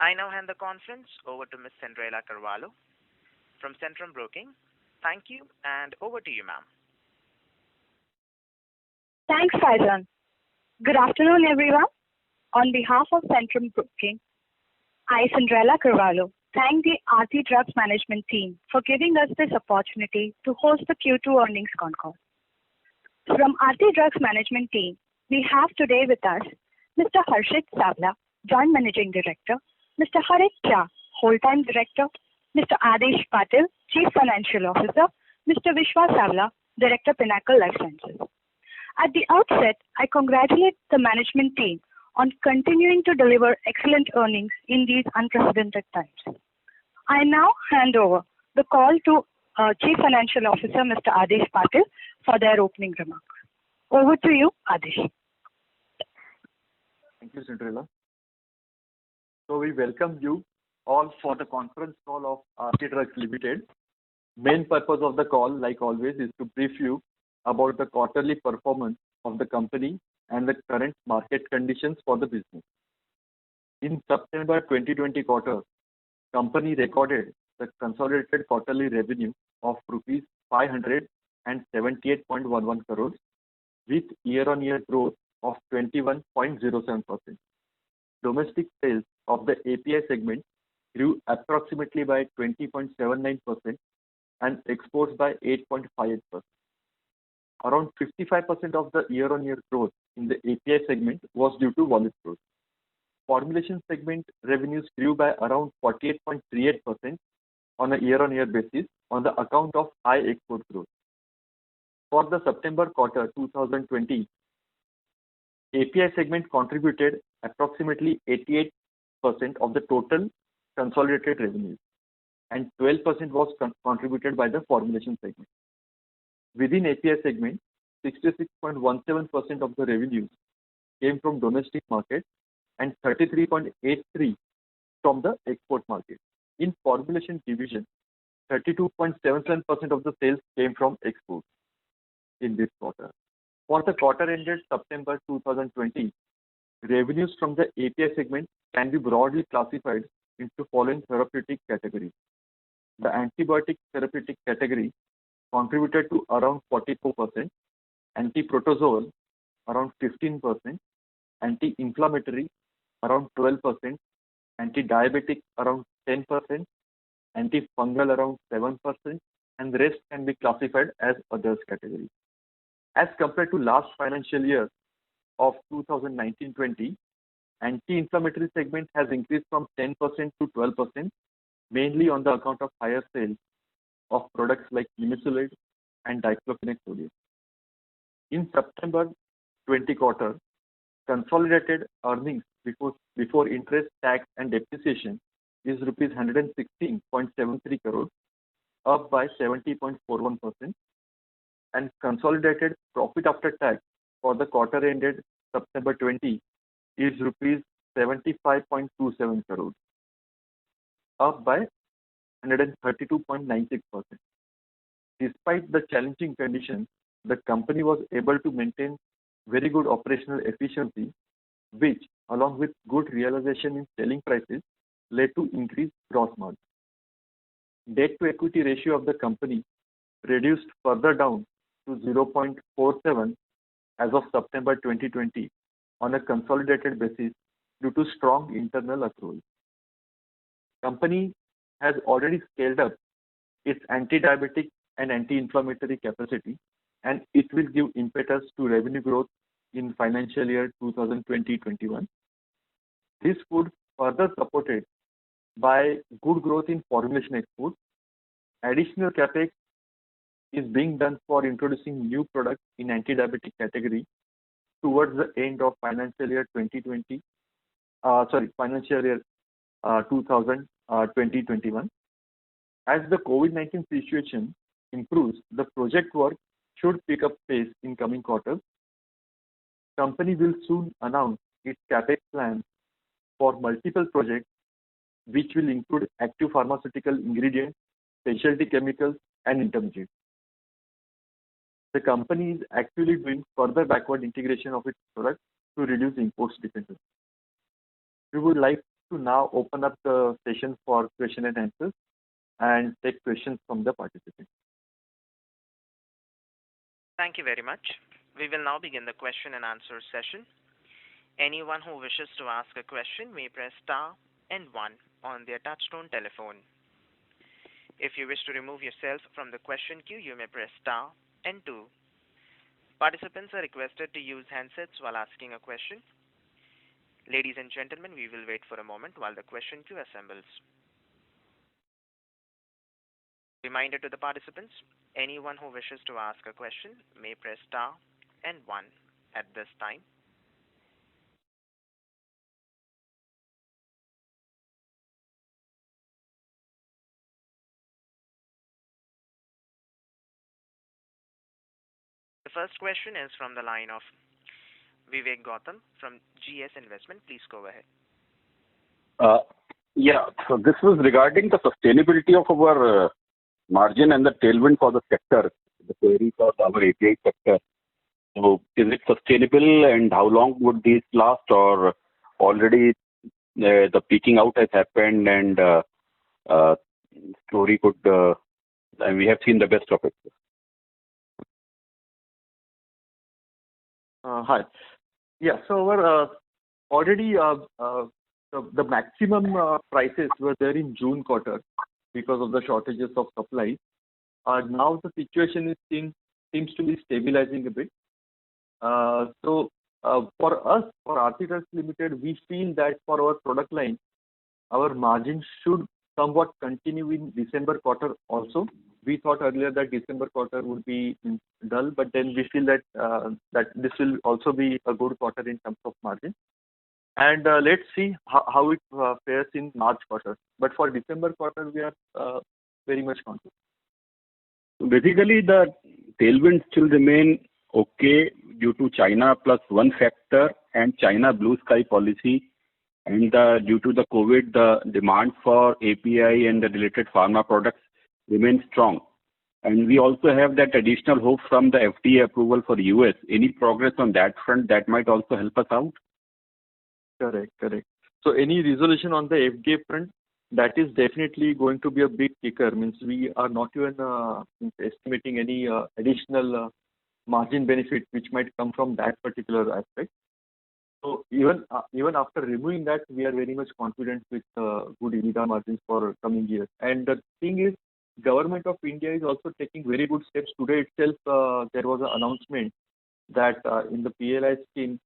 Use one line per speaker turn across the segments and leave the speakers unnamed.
I now hand the conference over to Ms. Cinderella Carvalho from Centrum Broking. Thank you, and over to you, ma'am.
Thanks, Faizan. Good afternoon, everyone. On behalf of Centrum Broking, I, Cinderella Carvalho, thank the Aarti Drugs management team for giving us this opportunity to host the Q2 earnings con call. From Aarti Drugs management team, we have today with us Mr. Harshit Savla, Joint Managing Director, Mr. Harit Jha, Whole-Time Director, Mr. Adesh Patil, Chief Financial Officer, Mr. Vishwa Savla, Director, Pinnacle Life Sciences. At the outset, I congratulate the management team on continuing to deliver excellent earnings in these unprecedented times. I now hand over the call to Chief Financial Officer, Mr. Adesh Patil, for their opening remarks. Over to you, Adesh.
Thank you, Cinderella. So we welcome you all for the conference call of Aarti Drugs Limited. Main purpose of the call, like always, is to brief you about the quarterly performance of the company and the current market conditions for the business. In September 2020 quarter, company recorded the consolidated quarterly revenue of rupees 578.11 crores with year-on-year growth of 21.07%. Domestic sales of the API segment grew approximately by 20.79% and exports by 8.58%. Around 55% of the year-on-year growth in the API segment was due to volume growth. Formulation segment revenues grew by around 48.38% on a year-on-year basis on the account of high export growth. For the September quarter 2020, API segment contributed approximately 88% of the total consolidated revenues, and 12% was contributed by the formulation segment. Within API segment, 66.17% of the revenues came from domestic market and 33.83% from the export market. In formulation division, 32.77% of the sales came from exports in this quarter. For the quarter ended September 2020, revenues from the API segment can be broadly classified into following therapeutic categories. The antibiotic therapeutic category contributed to around 44%, anti-protozoal around 15%, anti-inflammatory around 12%, anti-diabetic around 10%, antifungal around 7%, and the rest can be classified as others category. As compared to last financial year of 2019-20, anti-inflammatory segment has increased from 10% to 12%, mainly on the account of higher sales of products like Nimesulide and diclofenac sodium. In September 20 quarter, consolidated earnings before interest, tax and depreciation is rupees 116.73 crores, up by 70.41%, and consolidated profit after tax for the quarter ended September 20 is rupees 75.27 crores, up by 132.96%. Despite the challenging conditions, the company was able to maintain very good operational efficiency, which, along with good realization in selling prices, led to increased gross margin. Debt to equity ratio of the company reduced further down to 0.47 as of September 2020 on a consolidated basis due to strong internal accruals. Company has already scaled up its anti-diabetic and anti-inflammatory capacity, and it will give impetus to revenue growth in financial year 2020-21. This would further supported by good growth in formulation exports. Additional capex is being done for introducing new products in anti-diabetic category towards the end of financial year 2020-21. As the COVID-19 situation improves, the project work should pick up pace in coming quarters. Company will soon announce its capex plan for multiple projects, which will include active pharmaceutical ingredients, specialty chemicals, and intermediates. The company is actively doing further backward integration of its products to reduce imports dependence. We would like to now open up the session for question and answers and take questions from the participants.
Thank you very much. We will now begin the question and answer session. Anyone who wishes to ask a question may press star and one on their touchtone telephone. If you wish to remove yourself from the question queue, you may press star and two. Participants are requested to use handsets while asking a question. Ladies and gentlemen, we will wait for a moment while the question queue assembles. Reminder to the participants, anyone who wishes to ask a question may press star and one at this time. The first question is from the line of Vivek Gautam from GS Investment. Please go ahead.
So this was regarding the sustainability of our margin and the tailwind for the sector, the query for our API sector. So is it sustainable and how long would these last, or already the peaking out has happened and story could, and we have seen the best of it?
Hi. Yeah, so our already the maximum prices were there in June quarter because of the shortages of supply. Now the situation seems to be stabilizing a bit. So for us, for Aarti Drugs Limited, we feel that for our product line, our margin should somewhat continue in December quarter also. We thought earlier that December quarter would be dull, but then we feel that that this will also be a good quarter in terms of margin. And let's see how it fares in March quarter. But for December quarter, we are very much confident.
Basically, the tailwind still remain okay due to China plus one factor and China blue sky policy, and due to the COVID, the demand for API and the related pharma products remain strong. And we also have that additional hope from the FDA approval for the US. Any progress on that front that might also help us out?
Correct. So any resolution on the FDA front, that is definitely going to be a big kicker. Means we are not even estimating any additional margin benefit which might come from that particular aspect. So even after removing that, we are very much confident with good EBITDA margins for coming years. And the thing is, Government of India is also taking very good steps. Today itself, there was an announcement that in the PLI scheme,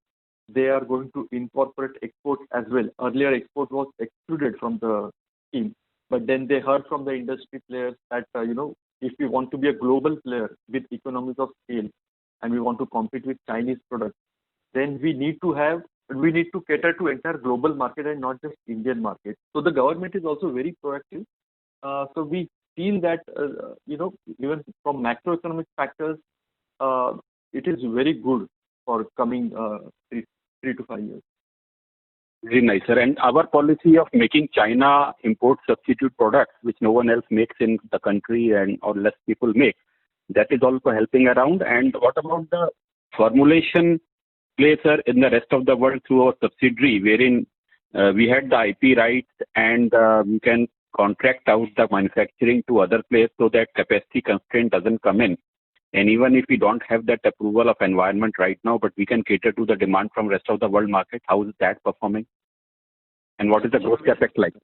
they are going to incorporate export as well. Earlier, export was excluded from the scheme, but then they heard from the industry players that if we want to be a global player with economies of scale and we want to compete with Chinese products, then we need to cater to entire global market and not just Indian market. So the government is also very proactive. So we feel that even from macroeconomic factors, it is very good for coming 3 to 5 years.
Very nice, sir. And our policy of making China import substitute products, which no one else makes in the country and or less people make, that is also helping around. And what about the formulation play, sir, in the rest of the world through our subsidiary, wherein we had the IP rights and we can contract out the manufacturing to other places so that capacity constraint doesn't come in. And even if we don't have that approval of environment right now, but we can cater to the demand from rest of the world market, how is that performing? And what is the growth capex like?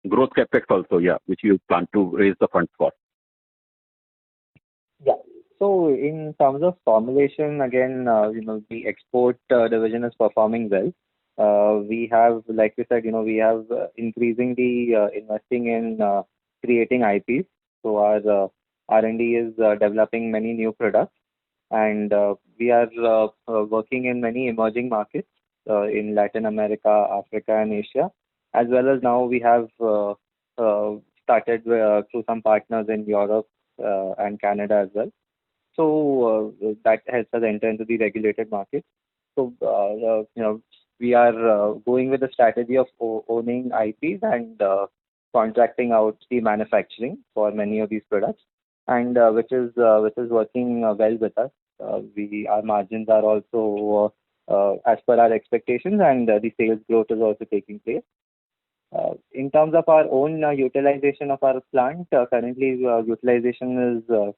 Growth capex also, which you plan to raise the funds for.
Yeah. So in terms of formulation, again, the export division is performing well. We have, like we said, we have increasingly investing in creating IPs. So our R&D is developing many new products, and we are working in many emerging markets in Latin America, Africa, and Asia, as well as now we have started through some partners in Europe and Canada as well. So that helps us enter into the regulated markets. So we are going with the strategy of owning IPs and contracting out the manufacturing for many of these products, and which is working well with us. Our margins are also as per our expectations, and the sales growth is also taking place. terms of our own utilization of our plant, currently utilization is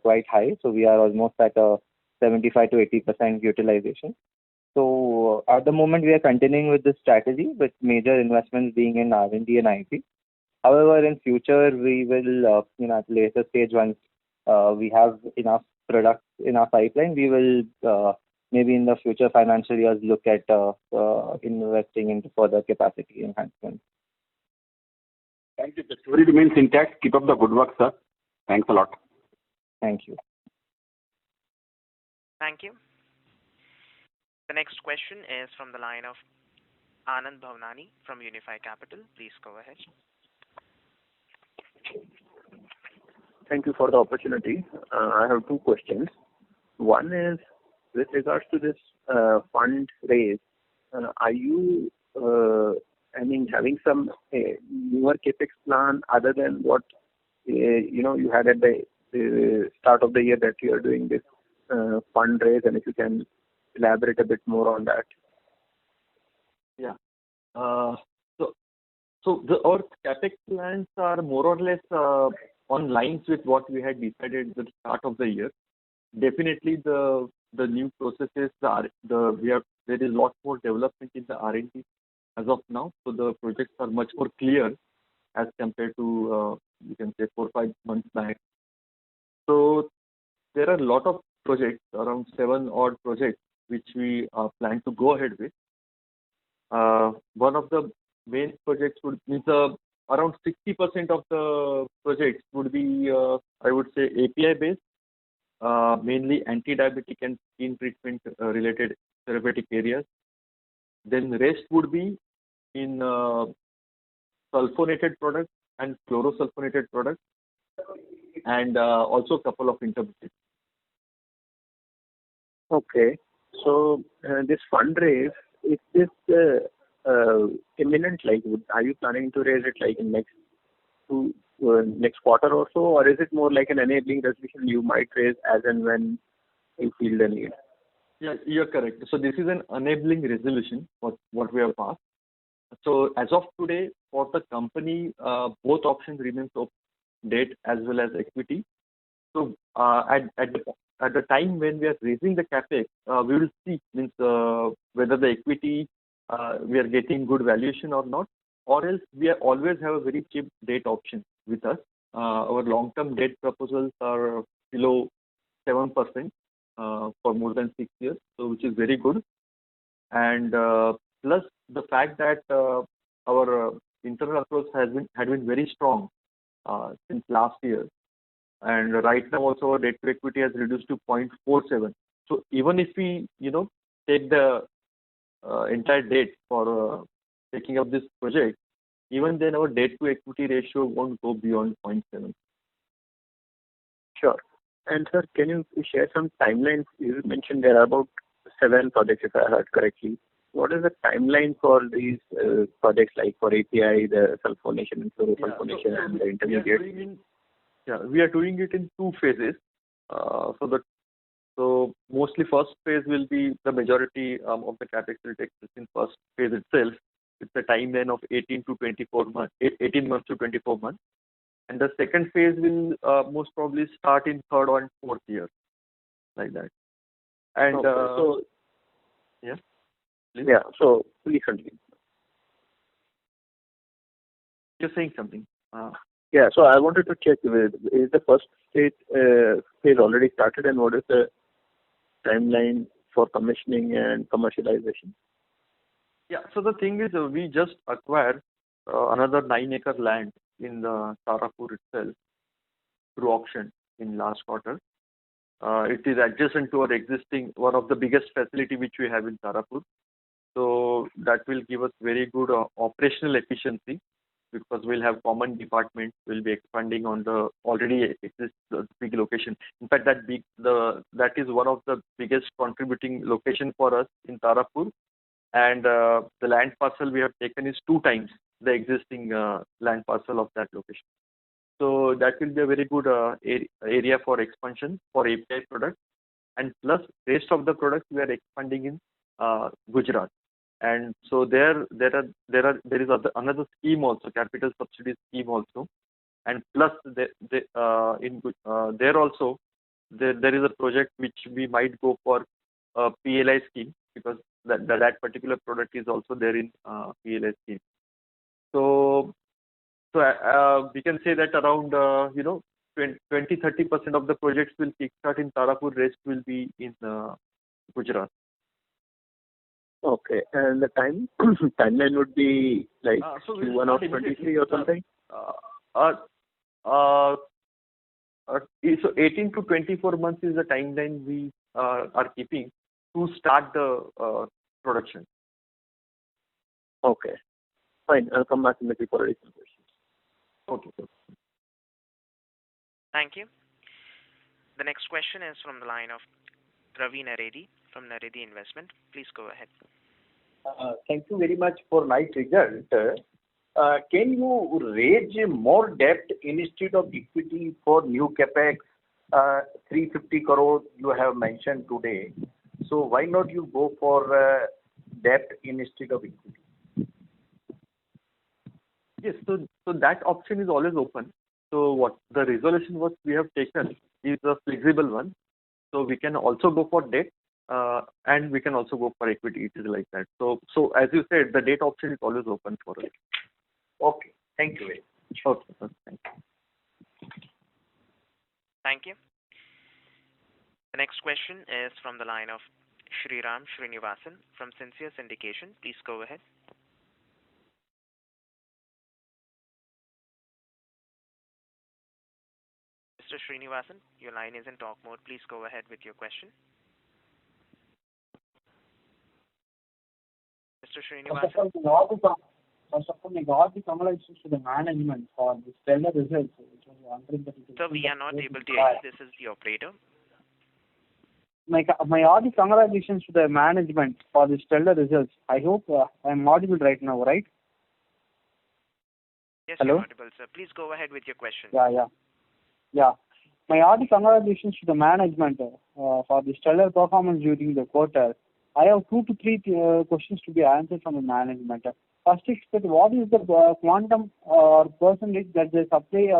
quite high. So we are almost at a 75 to 80% utilization. So at the moment, we are continuing with this strategy with major investments being in R&D and IT. However, in future, we will, at later stage, once we have enough products in our pipeline, we will maybe in the future financial years look at investing into further capacity enhancement.
Thank you. The story remains intact. Keep up the good work, sir. Thanks a lot.
Thank you.
Thank you. The next question is from the line of Anand Bhavnani from Unifi Capital. Please go ahead.
Thank you for the opportunity. I have two questions. One is with regards to this fund raise. Are you, having some newer capex plan other than what you had at the start of the year that you are doing this fundraise, and if you can elaborate a bit more on that.
Yeah. Our capex plans are more or less on lines with what we had decided at the start of the year. Definitely, the new processes there is a lot more development in the R&D as of now. So the projects are much more clear as compared to you can say 4 or 5 months back. So there are a lot of projects, around 7 odd projects, which we plan to go ahead with. One of the main projects means around 60% of the projects would be, I would say, API based, mainly anti-diabetic and skin treatment related therapeutic areas. Then the rest would be in sulfonated products and chlorosulfonated products, and also a couple of intermediates.
Okay. So this fundraise, is this imminent? Like, are you planning to raise it like in next quarter or so, or is it more like an enabling resolution you might raise as and when you feel the need?
Yeah, you're correct. So this is an enabling resolution, what we have passed. So as of today, for the company, both options remain open, debt as well as equity. So at the time when we are raising the capex, we will see whether the equity we are getting good valuation or not, or else we always have a very cheap debt option with us. Our long-term debt proposals are below 7% for more than 6 years, so which is very good. And plus the fact that our internal approach had been very strong since last year. And right now also our debt to equity has reduced to 0.47. So even if we, take the entire debt for taking up this project, even then our debt to equity ratio won't go beyond 0.7.
Sure. And sir, can you share some timelines? You mentioned there are about 7 projects, if I heard correctly. What is the timeline for these projects, like for API, the sulfonation and chlorosulfonation and the intermediate?
We are doing it in 2 phases. So mostly first phase will be the majority of the capex will take place in first phase itself. It's a timeline of 18 months to 24 months. And the second phase will most probably start in 3rd and 4th year, like that. And
so please continue.
You're saying something.
So I wanted to check, is the first phase already started, and what is the timeline for commissioning and commercialization?
Yeah, so the thing is, we just acquired another 9-acre land in the Tarapur itself through auction in last quarter. It is adjacent to our existing, one of the biggest facility which we have in Tarapur. So that will give us very good operational efficiency, because we'll have common departments. We'll be expanding on the already big location. In fact, that is one of the biggest contributing location for us in Tarapur. And the land parcel we have taken is 2 times the existing land parcel of that location. So that will be a very good area for expansion for API products. And plus rest of the products we are expanding in Gujarat. And so there is another scheme also, capital subsidy scheme also, and plus there also there is a project which we might go for a PLI scheme, because that particular product is also there in PLI scheme. So we can say that around 20-30% of the projects will kickstart in Tarapur, rest will be in Gujarat.
Okay, and the timeline would be like
So
Q1 of 23 or something?
So 18 to 24 months is the timeline we are keeping to start the production.
Okay, fine. I'll come back in the for additional questions.
Okay.
Thank you. The next question is from the line of Ravi Naredi from Naredi Investment. Please go ahead.
Thank you very much for nice result. Can you raise more debt instead of equity for new capex? 350 crore you have mentioned today. So why not you go for debt instead of equity?
Yes, so that option is always open. So what the resolution was we have taken is a flexible one. So we can also go for debt, and we can also go for equity. It is like that. So as you said, the debt option is always open for us.
Okay, thank you very much.
Okay, sir. Thank you.
Thank you. The next question is from the line of Sriram Srinivasan from Sincere Syndication. Please go ahead. Mr. Srinivasan, your line is in talk mode. Please go ahead with your question. Mr. Srinivasan.
First of all, we got the congratulations to the management for the stellar results.
Sir, we are not able to hear you. This is the operator.
My audio congratulations to the management for the stellar results. I hope I am audible right now, right?
Yes,
Hello?
you're audible, sir. Please go ahead with your question.
Yeah. My audio congratulations to the management for the stellar performance during the quarter. I have 2 to 3 questions to be answered from the management. First, what is the quantum or percentage that the supply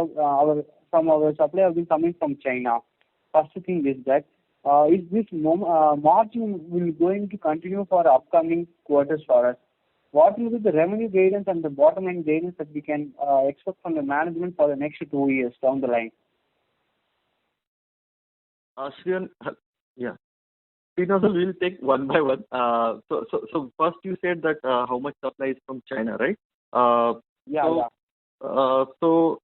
from our supply have been coming from China? First thing is that is this margin will going to continue for upcoming quarters for us? What will be the revenue guidance and the bottom line guidance that we can expect from the management for the next 2 years down the line?
Sriram, yeah. Srinath, we'll take one by one. So first you said that how much supply is from China, right? So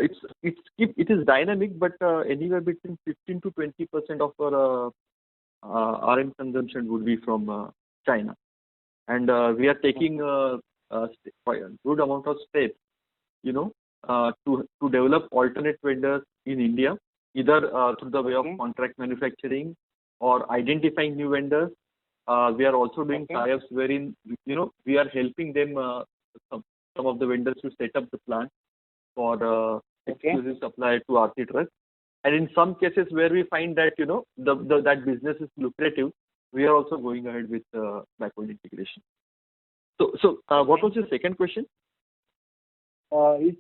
it is dynamic, but anywhere between 15 to 20% of our RM consumption would be from China, and we are taking a good amount of steps, to develop alternate vendors in India, either through the way of contract manufacturing or identifying new vendors. We are also doing tie-ups wherein we are helping them, some of the vendors, to set up the plant for exclusive supply to Aarti Drugs. And in some cases where we find that that business is lucrative, we are also going ahead with backward integration. So what was your second question?
We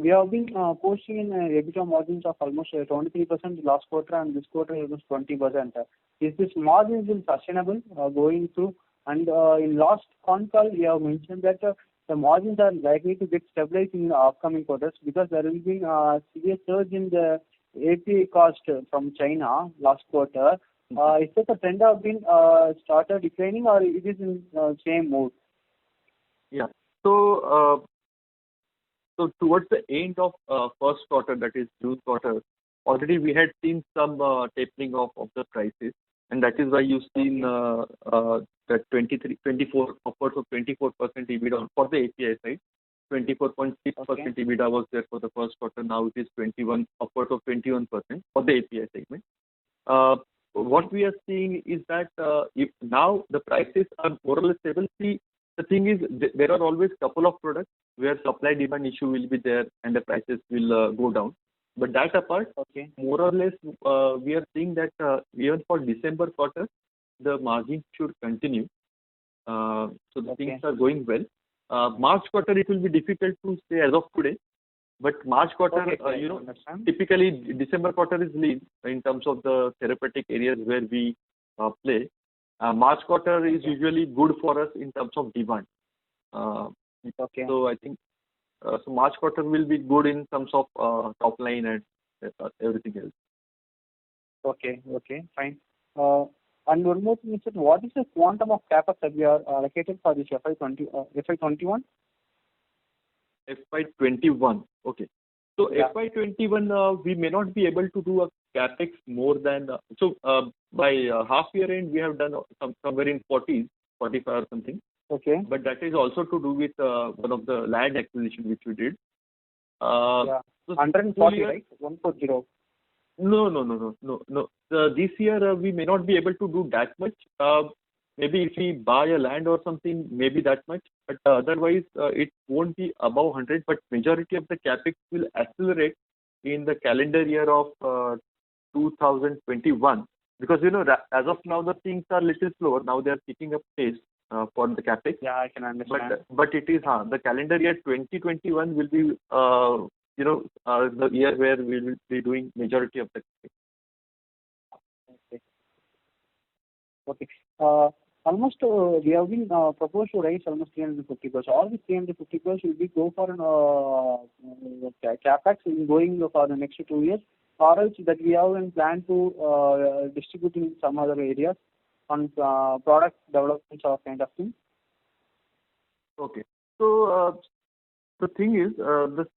have been posting in EBITDA margins of almost 23% last quarter, and this quarter it was 20%. Is this margin will sustainable going through? And in last con call, you have mentioned that the margins are likely to get stabilized in the upcoming quarters because there will be a severe surge in the API cost from China last quarter. Is that the trend have been started declining, or it is in same mode?
Yeah. So towards the end of first quarter, that is June quarter, already we had seen some tapering off of the prices, and that is why you've seen that 24, upwards of 24% EBITDA for the API side. 24.6% EBITDA was there for the first quarter. Now it is 21, upwards of 21% for the API segment. What we are seeing is that if now the prices are more or less stable. See, the thing is, there are always couple of products where supply demand issue will be there and the prices will go down. But that apart, more or less, we are seeing that even for December quarter, the margin should continue. So the
Okay.
things are going well. March quarter, it will be difficult to say as of today, but March quarter,
Okay, I understand.
typically December quarter is lean in terms of the therapeutic areas where we play. March quarter is usually good for us in terms of demand.
Okay.
So I think so March quarter will be good in terms of top line and everything else.
Okay, fine. And one more thing, sir, what is the quantum of CapEx that we are allocated for this FY21?
FY21. Okay. So
Yeah.
FY21, we may not be able to do a capex more than by half year end we have done somewhere in 40s, 45 or something.
Okay.
But that is also to do with one of the land acquisition which we did.
Yeah.
So
140,
full year-
right? 140.
No. This year we may not be able to do that much. Maybe if we buy a land or something, maybe that much. But otherwise, it won't be above 100. But majority of the capex will accelerate in the calendar year of 2021, because as of now the things are little slower. Now they are picking up pace for the capex.
Yeah, I can understand.
But it is the calendar year 2021 will be the year where we will be doing majority of the capex.
Okay. Almost we have been proposed to raise almost 350 crores. All the 350 crores will be go for capex in going for the next 2 years, or else that we have in plan to distribute in some other areas on product development or kind of thing.
Okay. So the thing is, this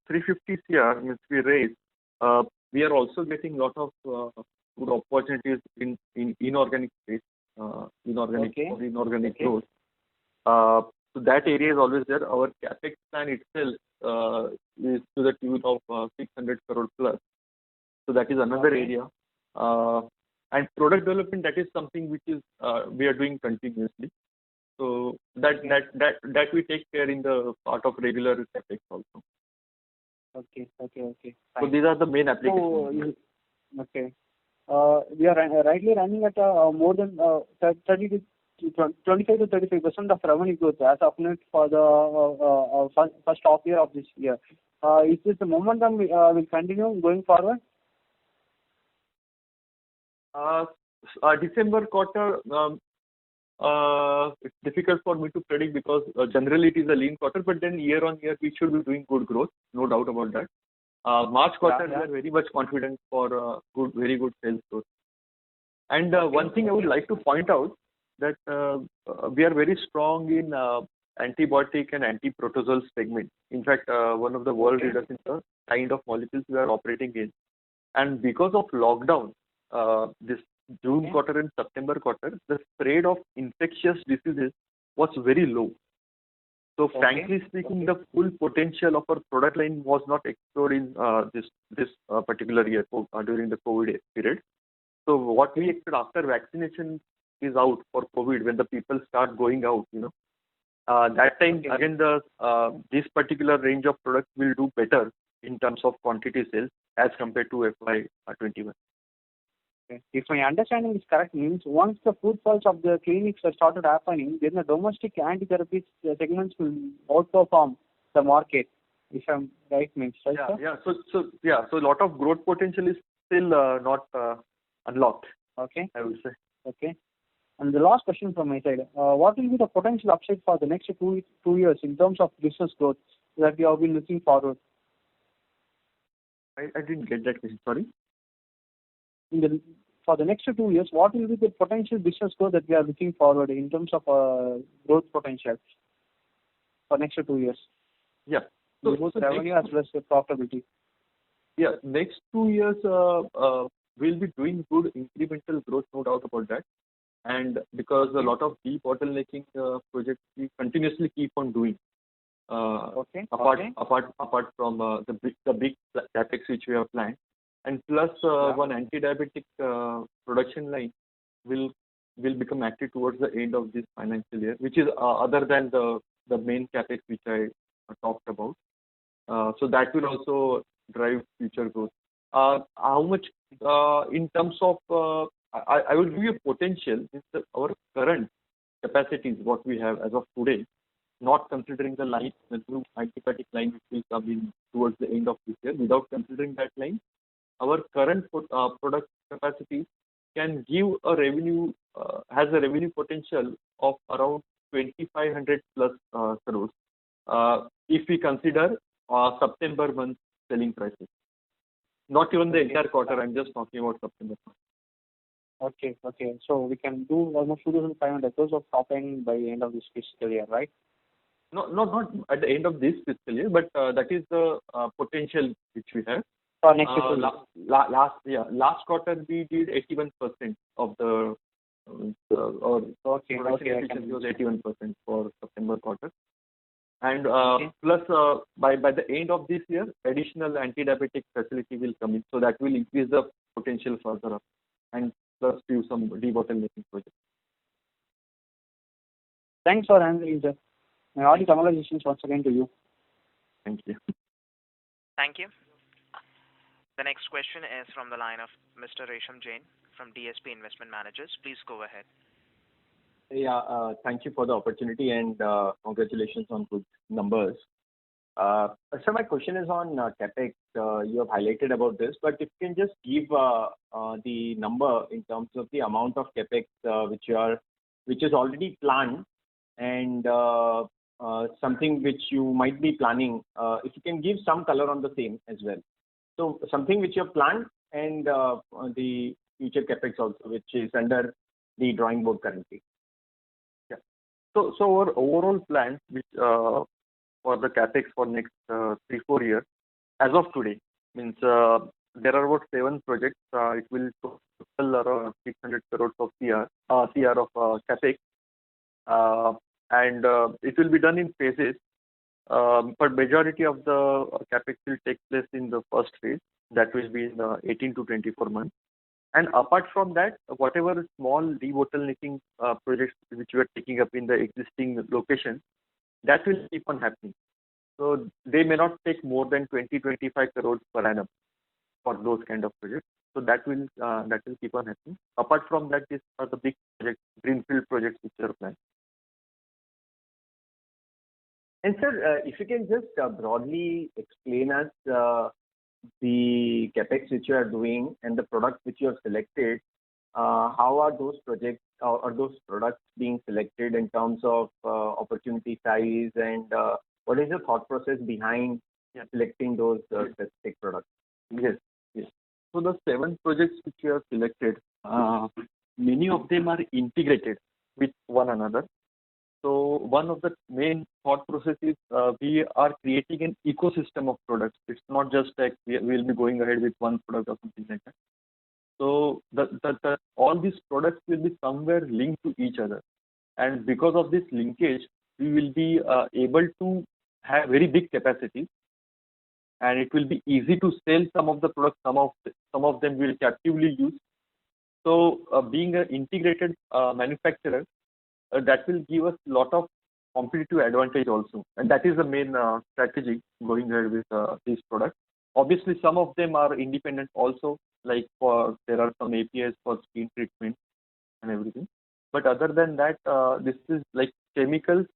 350 CR which we raised, we are also getting lot of good opportunities in inorganic space, inorganic growth. So that area is always there. Our capex plan itself is to the tune of 600 crore plus. So that is another area. And product development, that is something which is we are doing continuously. So that we take care in the part of regular capex also.
Okay.
So these are the main applications.
Okay. We are rightly running at more than 30 to 25 to 35% of revenue growth as of now for the first half year of this year. Is this the momentum will continue going forward?
December quarter, it's difficult for me to predict because generally it is a lean quarter, but then year on year we should be doing good growth, no doubt about that. March quarter we are very much confident for very good sales growth. And one thing I would like to point out that we are very strong in antibiotic and antiprotozoal segment. In fact, one of the world leaders in the kind of molecules we are operating in. And because of lockdown, this June quarter and September quarter, the spread of infectious diseases was very low. So frankly speaking, the full potential of our product line was not explored in this particular year during the COVID period. So what we expect after vaccination is out for COVID, when the people start going out, that time again this particular range of products will do better in terms of quantity sales as compared to FY21.
Okay. If my understanding is correct, means once the footfalls of the clinics are started happening, then the domestic anti-therapy segments will outperform the market. If I'm right, means right?
So a lot of growth potential is still not unlocked.
Okay.
I would say.
Okay. And the last question from my side: what will be the potential upside for the next two years in terms of business growth that we have been looking forward?
I didn't get that question. Sorry.
For the next 2 years, what will be the potential business growth that we are looking forward in terms of growth potential for next 2 years?
Yeah.
So both revenue as well as profitability.
Yeah. Next 2 years, we'll be doing good incremental growth, no doubt about that. And because a lot of debottlenecking projects we continuously keep on doing. Apart from the big capex which we have planned. And plus one anti-diabetic production line will become active towards the end of this financial year, which is other than the main capex which I talked about. So that will also drive future growth. How much in terms of I will give you a potential. Our current capacities what we have as of today, not considering the line, the new antibiotic line which will come in towards the end of this year, without considering that line, our current product capacity can give a revenue, has a revenue potential of around 2,500 plus crores if we consider September month selling prices. Not even the entire quarter, I'm just talking about September month.
Okay. So we can do almost 2,500 crores of top end by the end of this fiscal year, right?
No, not at the end of this fiscal year, but that is the potential which we have.
For next fiscal year.
Last quarter we did 81% of the or production efficiency was 81% for September quarter. And plus by the end of this year, additional anti-diabetic facility will come in, so that will increase the potential further up, and plus do some debottlenecking projects.
Thanks for answering, sir. My hearty congratulations once again to you.
Thank you.
Thank you. The next question is from the line of Mr. Resham Jain from DSP Investment Managers. Please go ahead.
Yeah, thank you for the opportunity and congratulations on good numbers. So my question is on capex. You have highlighted about this, but if you can just give the number in terms of the amount of capex which is already planned, and something which you might be planning. If you can give some color on the same as well. So something which you have planned and the future capex also, which is under the drawing board currently.
So our overall plans, which for the capex for next 3-4 years, as of today, means there are about 7 projects. It will total around 600 crores of CR of capex, and it will be done in phases. But majority of the capex will take place in the first phase, that will be in 18 to 24 months. And apart from that, whatever small debottlenecking projects which we are taking up in the existing location, that will keep on happening. So they may not take more than 20-25 crores per annum for those kind of projects. So that will keep on happening. Apart from that, these are the big projects, greenfield projects which are planned.
And sir, if you can just broadly explain us the capex which you are doing and the products which you have selected, how are those projects or those products being selected in terms of opportunity size, and what is the thought process behind selecting those specific products?
Yes. So the 7 projects which we have selected, many of them are integrated with one another. So one of the main thought processes, we are creating an ecosystem of products. It's not just like we'll be going ahead with one product or something like that. So all these products will be somewhere linked to each other, and because of this linkage, we will be able to have very big capacities, and it will be easy to sell some of the products. Some of them will captively use. So being an integrated manufacturer, that will give us a lot of competitive advantage also, and that is the main strategy going ahead with these products. Obviously, some of them are independent also, like there are some APIs for skin treatment and everything. But other than that, this is like chemicals,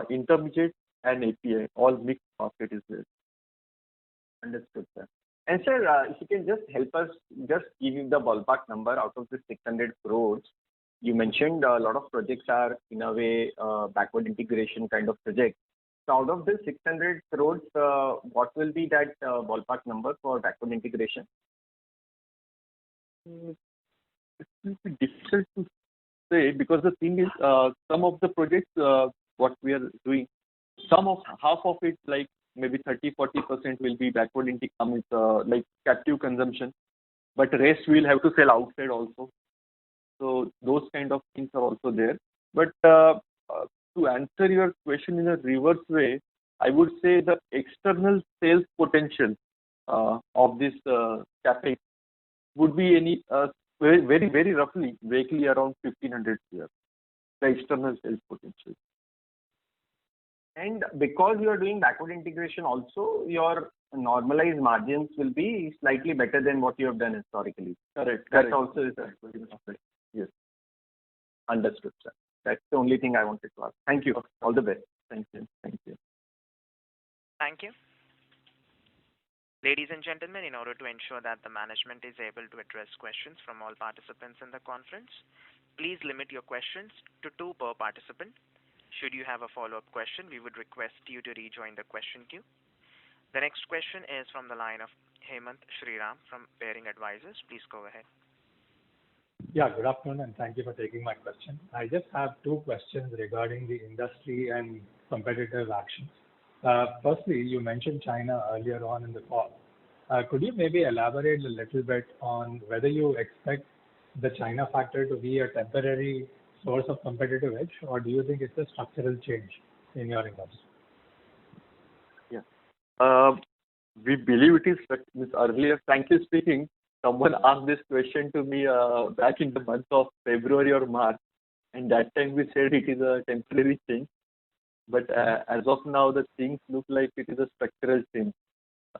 intermediate and API, all mixed basket is there.
Understood, sir. And sir, if you can just help us, just give you the ballpark number out of the 600 crores. You mentioned a lot of projects are in a way backward integration kind of projects. So out of this 600 crores, what will be that ballpark number for backward integration?
It will be difficult to say, because the thing is, some of the projects what we are doing, half of it, like maybe 30-40% will be backward integration, like captive consumption, but the rest we'll have to sell outside also. So those kind of things are also there. But to answer your question in a reverse way, I would say the external sales potential of this capex would be very roughly, vaguely around 1,500 crores, the external sales potential.
And because you are doing backward integration also, your normalized margins will be slightly better than what you have done historically.
Correct.
That also is
Yes.
understood, sir.
That's the only thing I wanted to ask. Thank you. All the best. Thank you. Thank you.
Thank you. Ladies and gentlemen, in order to ensure that the management is able to address questions from all participants in the conference, please limit your questions to 2 per participant. Should you have a follow-up question, we would request you to rejoin the question queue. The next question is from the line of Hemant Shriram from Bearing Advisors. Please go ahead.
Yeah, good afternoon, and thank you for taking my question. I just have 2 questions regarding the industry and competitive actions. Firstly, you mentioned China earlier on in the call. Could you maybe elaborate a little bit on whether you expect the China factor to be a temporary source of competitive edge, or do you think it's a structural change in your industry?
Yeah. We believe it is, but earlier, frankly speaking, someone asked this question to me back in the month of February or March, and that time we said it is a temporary change. But as of now, the things look like it is a structural change.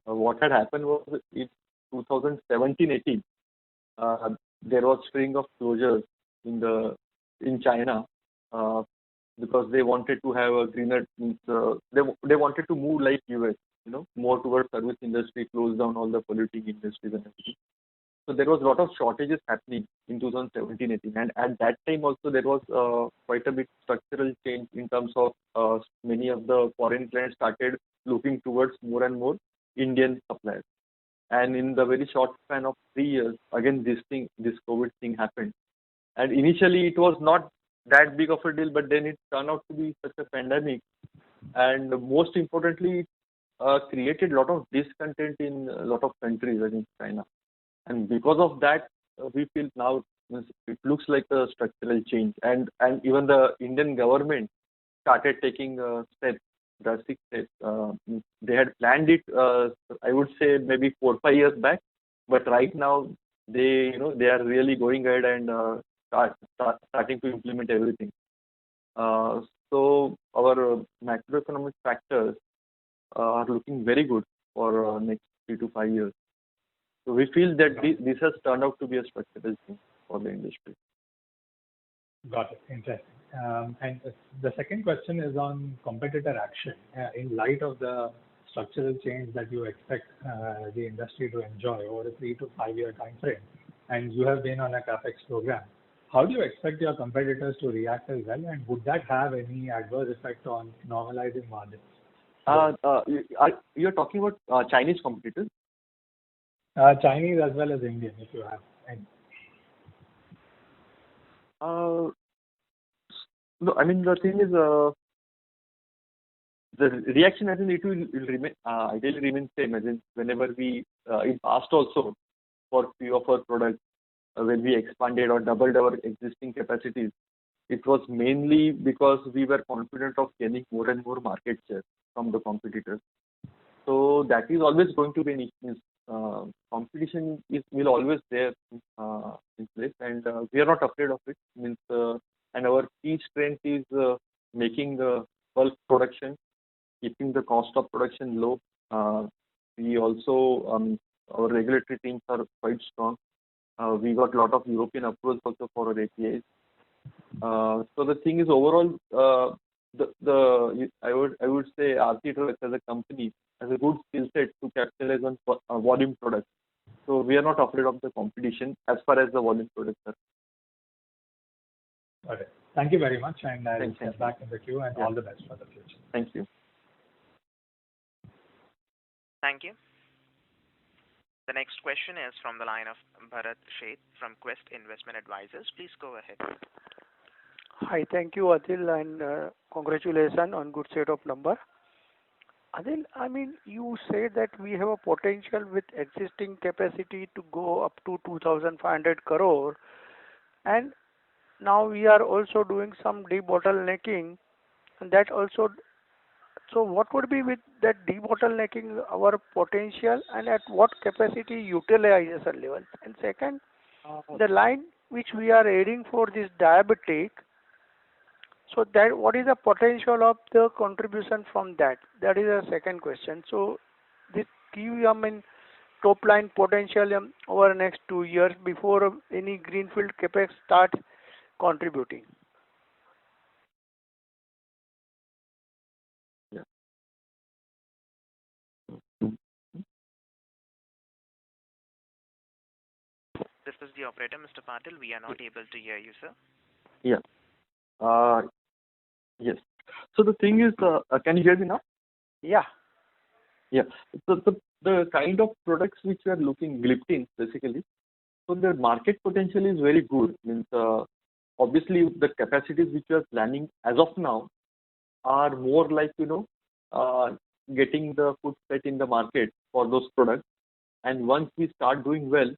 What had happened was in 2017-18, there was string of closures in China because they wanted to have a greener. They wanted to move like US, more towards service industry, close down all the polluting industries and everything. So there was a lot of shortages happening in 2017-18, and at that time also there was quite a big structural change in terms of many of the foreign clients started looking towards more and more Indian suppliers. And in the very short span of 3 years, again this COVID thing happened. And initially it was not that big of a deal, but then it turned out to be such a pandemic. And most importantly, it created a lot of discontent in a lot of countries, in China. And because of that, we feel now it looks like a structural change. And even the Indian government started taking steps, drastic steps. They had planned it, I would say maybe 4 or 5 years back, but right now they are really going ahead and starting to implement everything. So our macroeconomic factors are looking very good for next 3 to 5 years. So we feel that this has turned out to be a structural change for the industry.
Got it. Interesting. And the second question is on competitor action. In light of the structural change that you expect the industry to enjoy over a 3 to 5 year time frame, and you have been on a CapEx program, how do you expect your competitors to react as well, and would that have any adverse effect on normalizing margins?
You're talking about Chinese competitors?
Chinese as well as Indian, if you have any.
No, I mean, the thing is, the reaction, as in it will remain, ideally remain same, as in whenever we, in past also, for few of our products, when we expanded or doubled our existing capacities, it was mainly because we were confident of gaining more and more market share from the competitors. So that is always going to be an issue. Competition will always there in place, and we are not afraid of it. And our key strength is making the bulk production, keeping the cost of production low. We also, our regulatory teams are quite strong. We got a lot of European approvals also for our APIs. So the thing is, overall, I would say Aarti Drugs as a company has a good skill set to capitalize on volume products. So we are not afraid of the competition as far as the volume products are.
Got it. Thank you very much, and I'll get back in the queue, and all the best for the future.
Thank you.
Thank you. The next question is from the line of Bharat Sheth from Quest Investment Advisors. Please go ahead.
Hi, thank you, Adil, and congratulations on good set of number. Adil, I mean, you say that we have a potential with existing capacity to go up to 2,500 crore, and now we are also doing some debottlenecking, and that also. So what would be with that debottlenecking our potential, and at what capacity utilization level? And second, the line which we are adding for this diabetic, so that what is the potential of the contribution from that? That is the second question. So this give top line potential over the next 2 years before any greenfield capex start contributing.
This is the operator, Mr. Patil. We are not able to hear you, sir.
Yeah. Yes. So the thing is, can you hear me now?
Yeah.
Yeah. So the kind of products which we are looking, gliptins basically, so the market potential is very good. Means obviously the capacities which we are planning as of now are more like getting the foot set in the market for those products. And once we start doing well,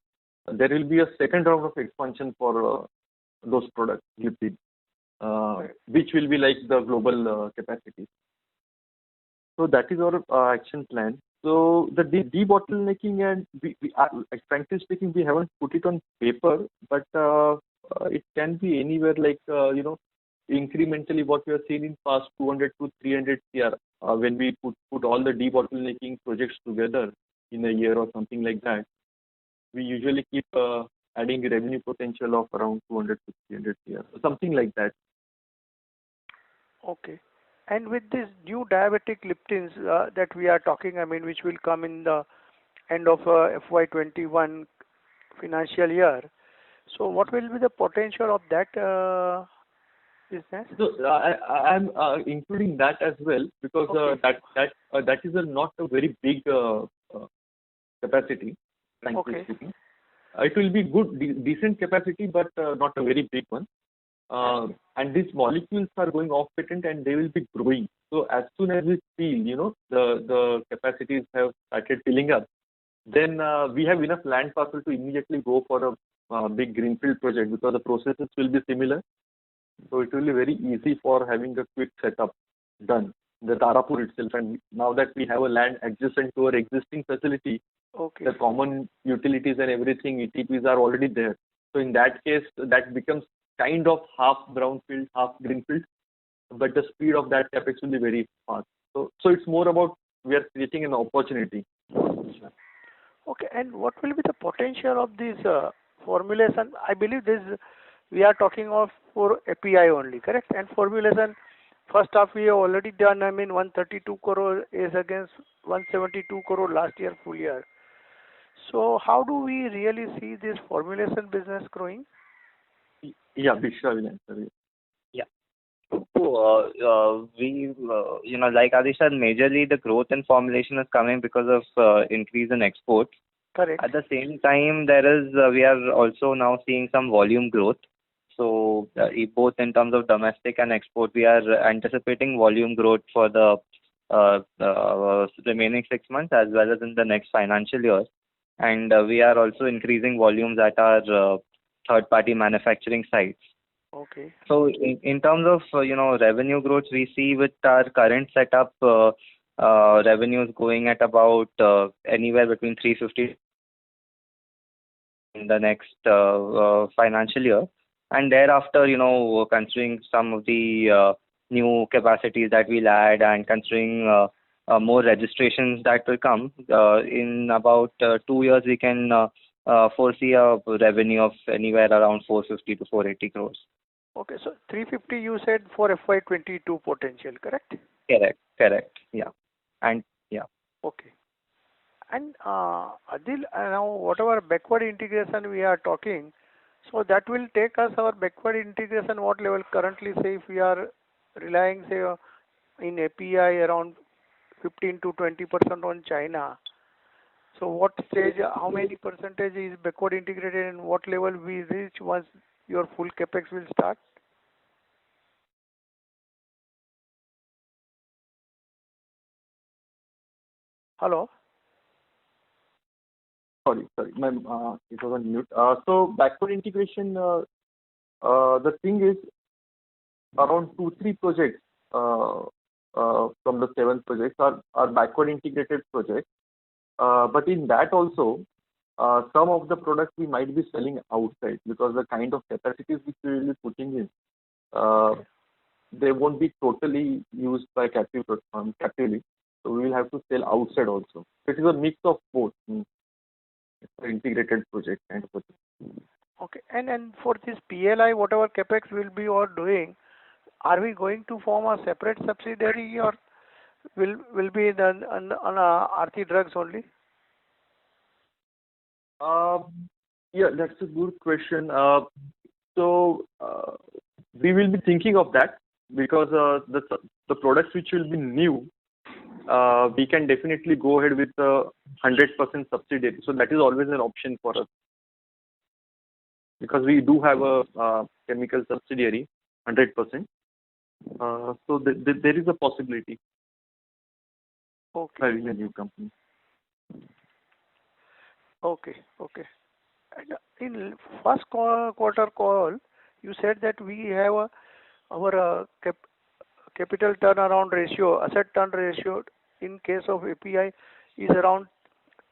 there will be a second round of expansion for those products, gliptin, which will be like the global capacity. So that is our action plan. So the debottlenecking, and frankly speaking, we haven't put it on paper, but it can be anywhere like incrementally what we have seen in past 200 to 300 CR when we put all the debottlenecking projects together in a year or something like that. We usually keep adding revenue potential of around 200 to 300 CR, something like that.
Okay. And with this new diabetic gliptins that we are talking, I mean, which will come in the end of FY21 financial year. So what will be the potential of that business?
So I'm including that as well because that is not a very big capacity, frankly speaking. It will be good, decent capacity, but not a very big one. And these molecules are going off patent and they will be growing. So as soon as we feel, the capacities have started filling up, then we have enough land parcel to immediately go for a big greenfield project because the processes will be similar. So it will be very easy for having a quick setup done, the Tarapur itself. And now that we have a land adjacent to our existing facility, the common utilities and everything, ETPs are already there. So in that case, that becomes kind of half brownfield, half greenfield, but the speed of that capex will be very fast. So it's more about we are creating an opportunity.
Okay, and what will be the potential of this formulation? I believe we are talking of for API only, correct? And formulation, first half we have already done, 132 crore is against 172 crore last year full year. So how do we really see this formulation business growing?
Yeah, Bishra will answer you.
Yeah. So we, like Adi said, majorly the growth in formulation is coming because of increase in exports.
Correct.
At the same time, we are also now seeing some volume growth. So both in terms of domestic and export, we are anticipating volume growth for the remaining 6 months as well as in the next financial year. And we are also increasing volumes at our third-party manufacturing sites.
Okay.
So in terms of revenue growth, we see with our current setup revenues going at about anywhere between 350 in the next financial year, and thereafter considering some of the new capacities that we'll add and considering more registrations that will come in about 2 years, we can foresee a revenue of anywhere around 450 to 480 crores.
Okay, so 350 you said for FY22 potential, correct?
Correct. Yeah. And yeah.
Okay. And Adil, now whatever backward integration we are talking, so that will take us our backward integration what level currently, say if we are relying say in API around 15 to 20% on China. So what stage, how many percentage is backward integrated and what level we reach once your full capex will start? Hello?
Sorry, it was on mute. So backward integration, the thing is around 2-3 projects from the 7 projects are backward integrated projects. But in that also, some of the products we might be selling outside because the kind of capacities which we will be putting in, they won't be totally used by captively. So we will have to sell outside also. It is a mix of both. Integrated project kind of a thing.
Okay, and for this PLI, whatever capex will be or doing, are we going to form a separate subsidiary or will be on Aarti Drugs only?
Yeah, that's a good question. We will be thinking of that because the products which will be new, we can definitely go ahead with 100% subsidiary. So that is always an option for us because we do have a chemical subsidiary, 100%. So there is a possibility having a new company.
Okay. And in first quarter call, you said that we have our capital turnaround ratio, asset turn ratio in case of API is around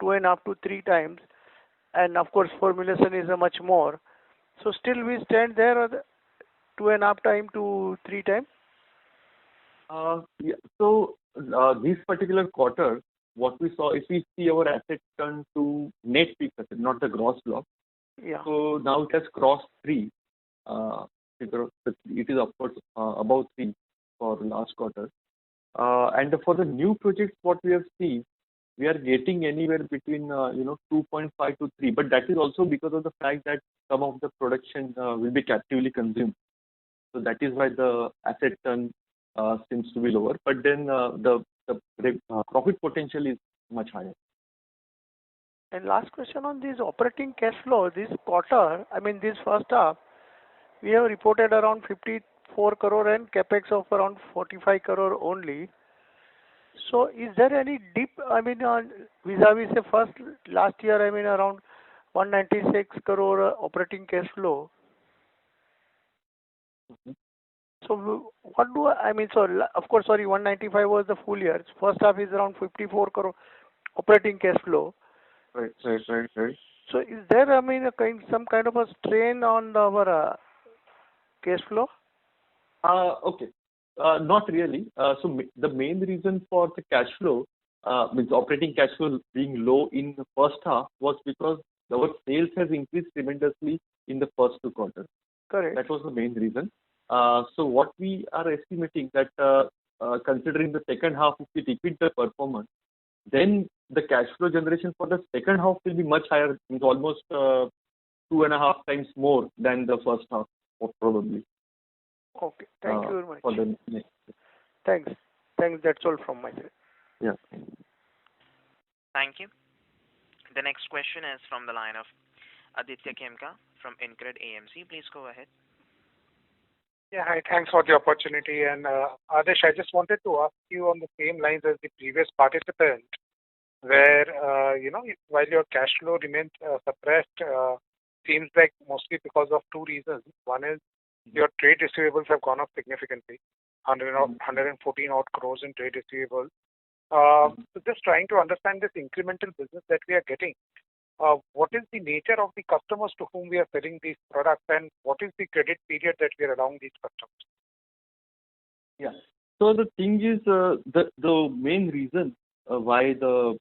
2.5 to 3 times, and of course formulation is a much more. So still we stand there at 2.5 time to 3 times.
Yeah. So this particular quarter, what we saw, if we see our asset turn to net peak asset, not the gross block.
Yeah.
So now it has crossed 3. It is of course above 3 for last quarter. And for the new projects, what we have seen, we are getting anywhere between 2.5 to 3. But that is also because of the fact that some of the production will be captively consumed. So that is why the asset turn seems to be lower. But then the profit potential is much higher.
And last question on this operating cash flow, this quarter, I mean this first half, we have reported around 54 crore and capex of around 45 crore only. So is there any dip, I mean vis-a-vis the first last year, I mean around 196 crore operating cash flow. So what do I mean, so of course, sorry, 195 was the full year. First half is around 54 crore operating cash flow.
Right.
So is there, I mean, some kind of a strain on our cash flow?
Okay. Not really. So the main reason for the cash flow, means operating cash flow being low in the first half was because our sales has increased tremendously in the first 2 quarters.
Correct.
That was the main reason. So what we are estimating that considering the second half, if we repeat the performance, then the cash flow generation for the second half will be much higher, means almost 2.5 times more than the first half, probably.
Okay. Thank you very much.
For the next.
Thanks. That's all from my side.
Yeah.
Thank you. The next question is from the line of Aditya Khemka from InCred AMC. Please go ahead.
Yeah, hi. Thanks for the opportunity. And Adesh, I just wanted to ask you on the same lines as the previous participant, where while your cash flow remains suppressed, seems like mostly because of 2 reasons. One is your trade receivables have gone up significantly, 114 odd crores in trade receivables. So just trying to understand this incremental business that we are getting. What is the nature of the customers to whom we are selling these products, and what is the credit period that we are allowing these customers?
Yeah. So the thing is, the main reason why the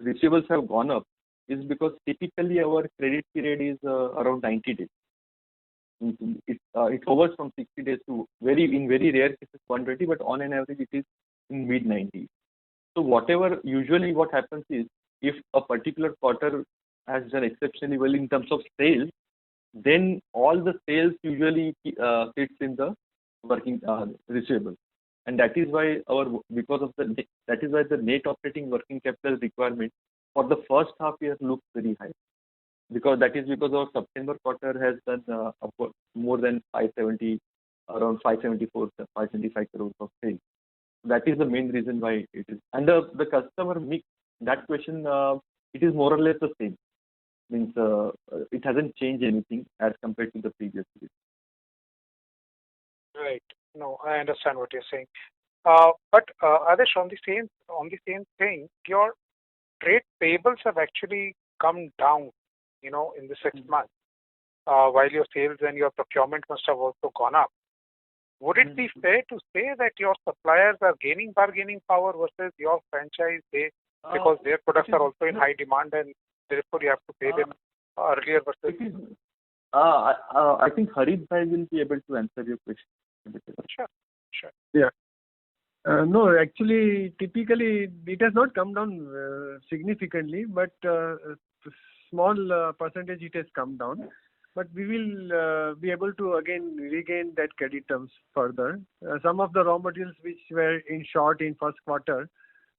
receivables have gone up is because typically our credit period is around 90 days. It hovers from 60 days to in very rare cases 120, but on an average it is in mid 90s. So usually what happens is, if a particular quarter has done exceptionally well in terms of sales, then all the sales usually fits in the working receivable, and that is why the net operating working capital requirement for the first half year looks very high, because our September quarter has done more than 570, around 574, 575 crores of sales. That is the main reason why it is. And the customer mix, that question, it is more or less the same. Means it hasn't changed anything as compared to the previous year.
Right. No, I understand what you're saying. But Adesh, on the same thing, your trade payables have actually come down, in the 6 months, while your sales and your procurement must have also gone up. Would it be fair to say that your suppliers are gaining bargaining power versus your franchise base, because their products are also in high demand and therefore you have to pay them earlier versus?
I think Harit Bhai will be able to answer your question.
Sure.
Yeah. No, actually, typically it has not come down significantly, but small percentage it has come down. But we will be able to again regain that credit terms further. Some of the raw materials which were in short in first quarter,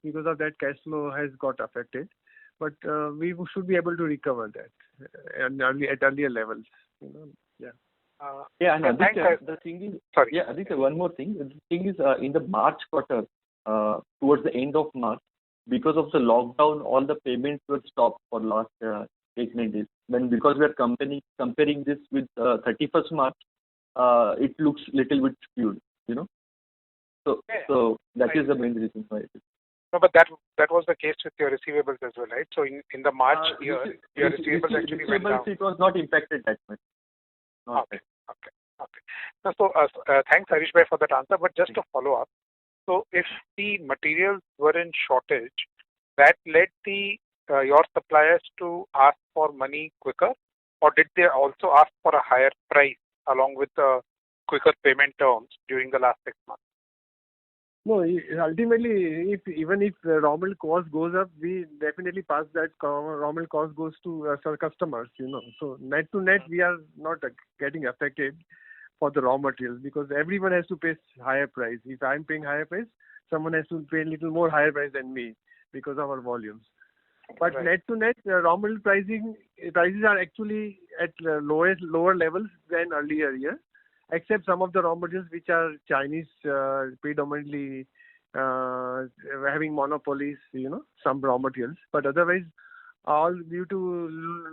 because of that cash flow has got affected. But we should be able to recover that at earlier levels. Yeah.
Yeah, and
thanks,
Aditya, the thing is,
Sorry.
yeah, Aditya, one more thing. The thing is, in the March quarter, towards the end of March, because of the lockdown, all the payments were stopped for last 8-9 days. Then because we are comparing this with 31st March, it looks little bit skewed, So that is the main reason why it is.
No, but that was the case with your receivables as well, right? So in the March year, your receivables actually went down.
It was not impacted that much.
Okay. So thanks, Harish Bhai, for that answer. But just to follow up, so if the materials were in shortage, that led your suppliers to ask for money quicker, or did they also ask for a higher price along with the quicker payment terms during the last 6 months?
No, ultimately, even if the raw milk cost goes up, we definitely pass that raw milk cost goes to our customers, So net to net, we are not getting affected for the raw materials because everyone has to pay higher price. If I'm paying higher price, someone has to pay a little more higher price than me because of our volumes. But
Right.
net to net, raw milk prices are actually at lower levels than earlier year, except some of the raw materials which are Chinese, predominantly having monopolies, some raw materials. But otherwise, all due to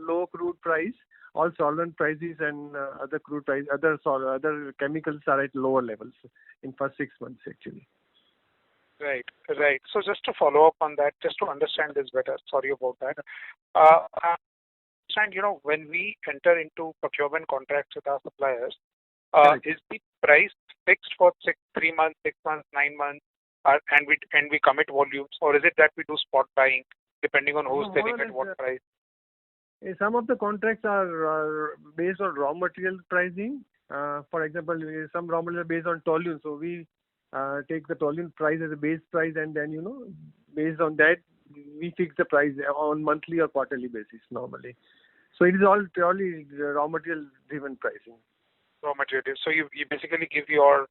low crude price, all solvent prices and other crude price, other chemicals are at lower levels in first 6 months actually.
Right. So just to follow up on that, just to understand this better, sorry about that. Understand, when we enter into procurement contracts with our suppliers, is the price fixed for 3 months, 6 months, 9 months, and we commit volumes, or is it that we do spot buying depending on who's selling at what price?
Some of the contracts are based on raw material pricing. For example, some raw material based on toluene, so we take the toluene price as a base price, and then based on that we fix the price on monthly or quarterly basis normally. So it is all purely raw material driven pricing.
Raw material. So you basically give your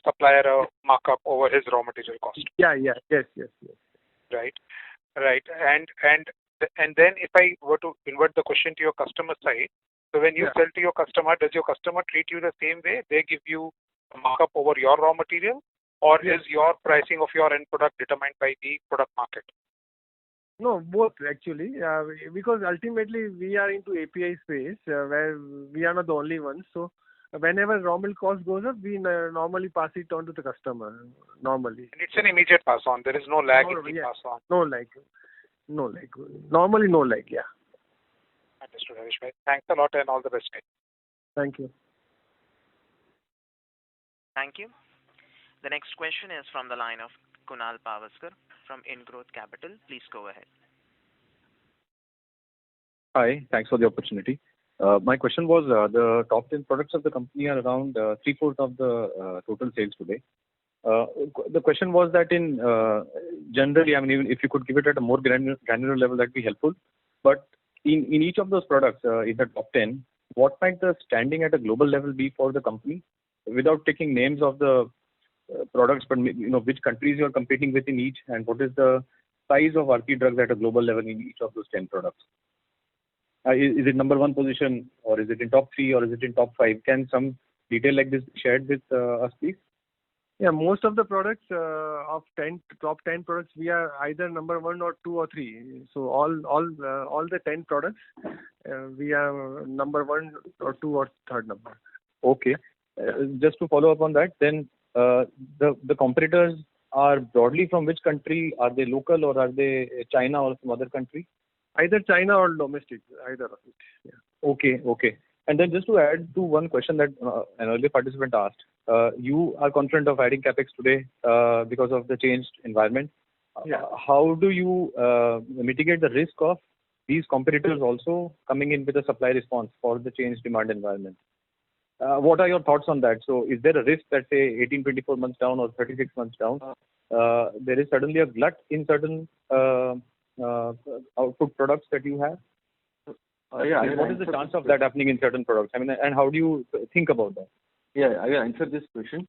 supplier a markup over his raw material cost.
Yes.
Right. And then if I were to invert the question to your customer side, so when you sell to your customer, does your customer treat you the same way? They give you a markup over your raw material, or is your pricing of your end product determined by the product market?
No, both actually, because ultimately we are into API space where we are not the only ones. So whenever raw milk cost goes up, we normally pass it on to the customer normally.
And it's an immediate pass on. There is no lag in the pass on.
No lag. Normally no lag. Yeah.
Understood, Harish bhai. Thanks a lot and all the best.
Thank you.
Thank you. The next question is from the line of Kunal Pavaskar from InGrowth Capital. Please go ahead.
Hi, thanks for the opportunity. My question was the top 10 products of the company are around 3/4 of the total sales today. The question was that in generally, I mean, even if you could give it at a more granular level, that'd be helpful. But in each of those products, in the top 10, what might the standing at a global level be for the company? Without taking names of the products, but which countries you are competing with in each, and what is the size of Aarti Drugs at a global level in each of those 10 products? Is it number 1 position, or is it in top 3, or is it in top 5? Can some detail like this be shared with us, please?
Yeah, most of the products of top 10 products, we are either number 1 or 2 or 3. So all the 10 products, we are number 1 or 2 or 3rd number.
Okay. Just to follow up on that, then the competitors are broadly from which country? Are they local, or are they China or some other country?
Either China or domestic, either of it. Yeah.
Okay. And then just to add to one question that an earlier participant asked, you are confident of adding capex today because of the changed environment.
Yeah.
How do you mitigate the risk of these competitors also coming in with a supply response for the changed demand environment? What are your thoughts on that? So is there a risk that say 18, 24 months down or 36 months down, there is suddenly a glut in certain output products that you have? What is the chance of that happening in certain products? I mean, and how do you think about that?
Yeah, I will answer this question.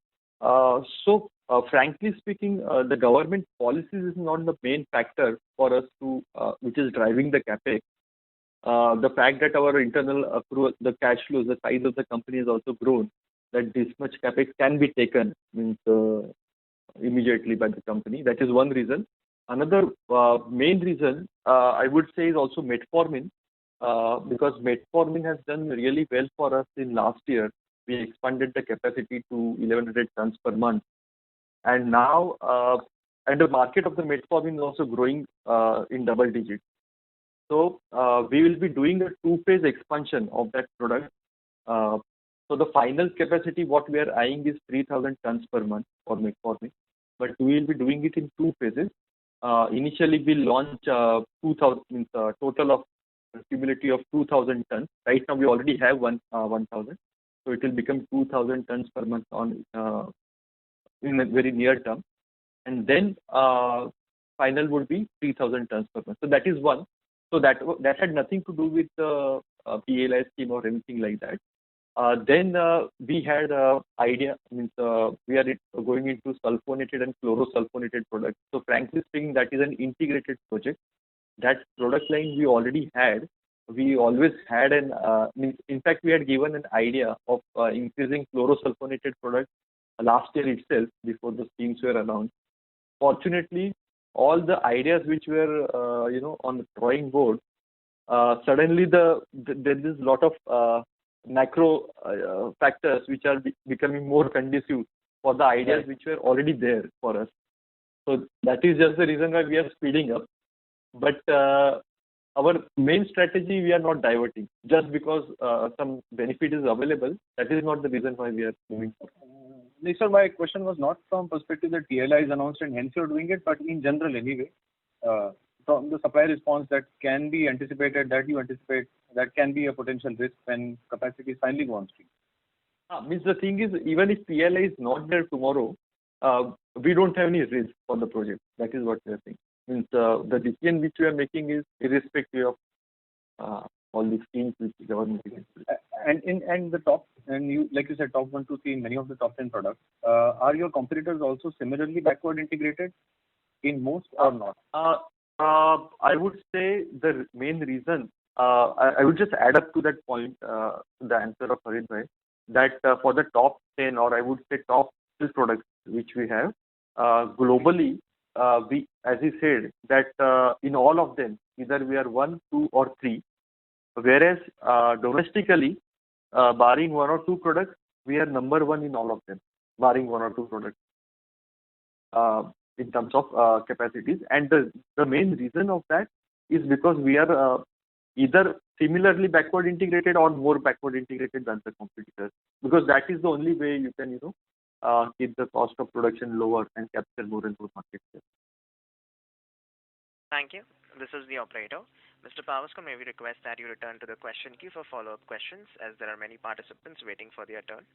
Frankly speaking, the government policies is not the main factor for us to, which is driving the capex. The fact that our internal accrual, the cash flows, the size of the company has also grown, that this much capex can be taken means immediately by the company. That is one reason. Another main reason I would say is also metformin, because metformin has done really well for us in last year. We expanded the capacity to 1100 tons per month, and now and the market of the metformin is also growing in double digits. So we will be doing a two-phase expansion of that product. So the final capacity what we are eyeing is 3000 tons per month for metformin, but we will be doing it in two phases. Initially we'll launch 2000, means total of cumulative of 2000 tons. Right now we already have 1000. So it will become 2,000 tons per month on in a very near term, and then final would be 3,000 tons per month. So that is one. So that had nothing to do with the PLI scheme or anything like that. Then we had idea, means we are going into sulfonated and chlorosulfonated products. So frankly speaking, that is an integrated project. That product line we already had. We always had an, in fact, we had given an idea of increasing chlorosulfonated products last year itself before the schemes were announced. Fortunately, all the ideas which were, on the drawing board, suddenly there is a lot of macro factors which are becoming more conducive for the ideas which were already there for us. So that is just the reason why we are speeding up. But our main strategy, we are not diverting. Just because some benefit is available, that is not the reason why we are moving forward.
Sir, my question was not from perspective that PLI is announced and hence you're doing it, but in general anyway, from the supply response that can be anticipated, that you anticipate, that can be a potential risk when capacity is finally go on stream.
Means the thing is, even if PLI is not there tomorrow, we don't have any risk for the project. That is what we are saying. Means the decision which we are making is irrespective of all the schemes which the government is.
And the top, and you, like you said, top 1 to 3 in many of the top 10 products. Are your competitors also similarly backward integrated in most or not?
I would say the main reason, I would just add up to that point, the answer of Harit Bhai, that for the top 10, or I would say top 12 products which we have, globally, we, as he said, that in all of them, either we are 1, 2 or 3, whereas domestically, barring 1 or 2 products, we are number 1 in all of them, barring 1 or 2 products. In terms of capacities, and the main reason of that is because we are either similarly backward integrated or more backward integrated than the competitors, because that is the only way you can keep the cost of production lower and capture more and more market share.
Thank you. This is the operator. Mr. Pavaskar, may we request that you return to the question queue for follow-up questions, as there are many participants waiting for their turn.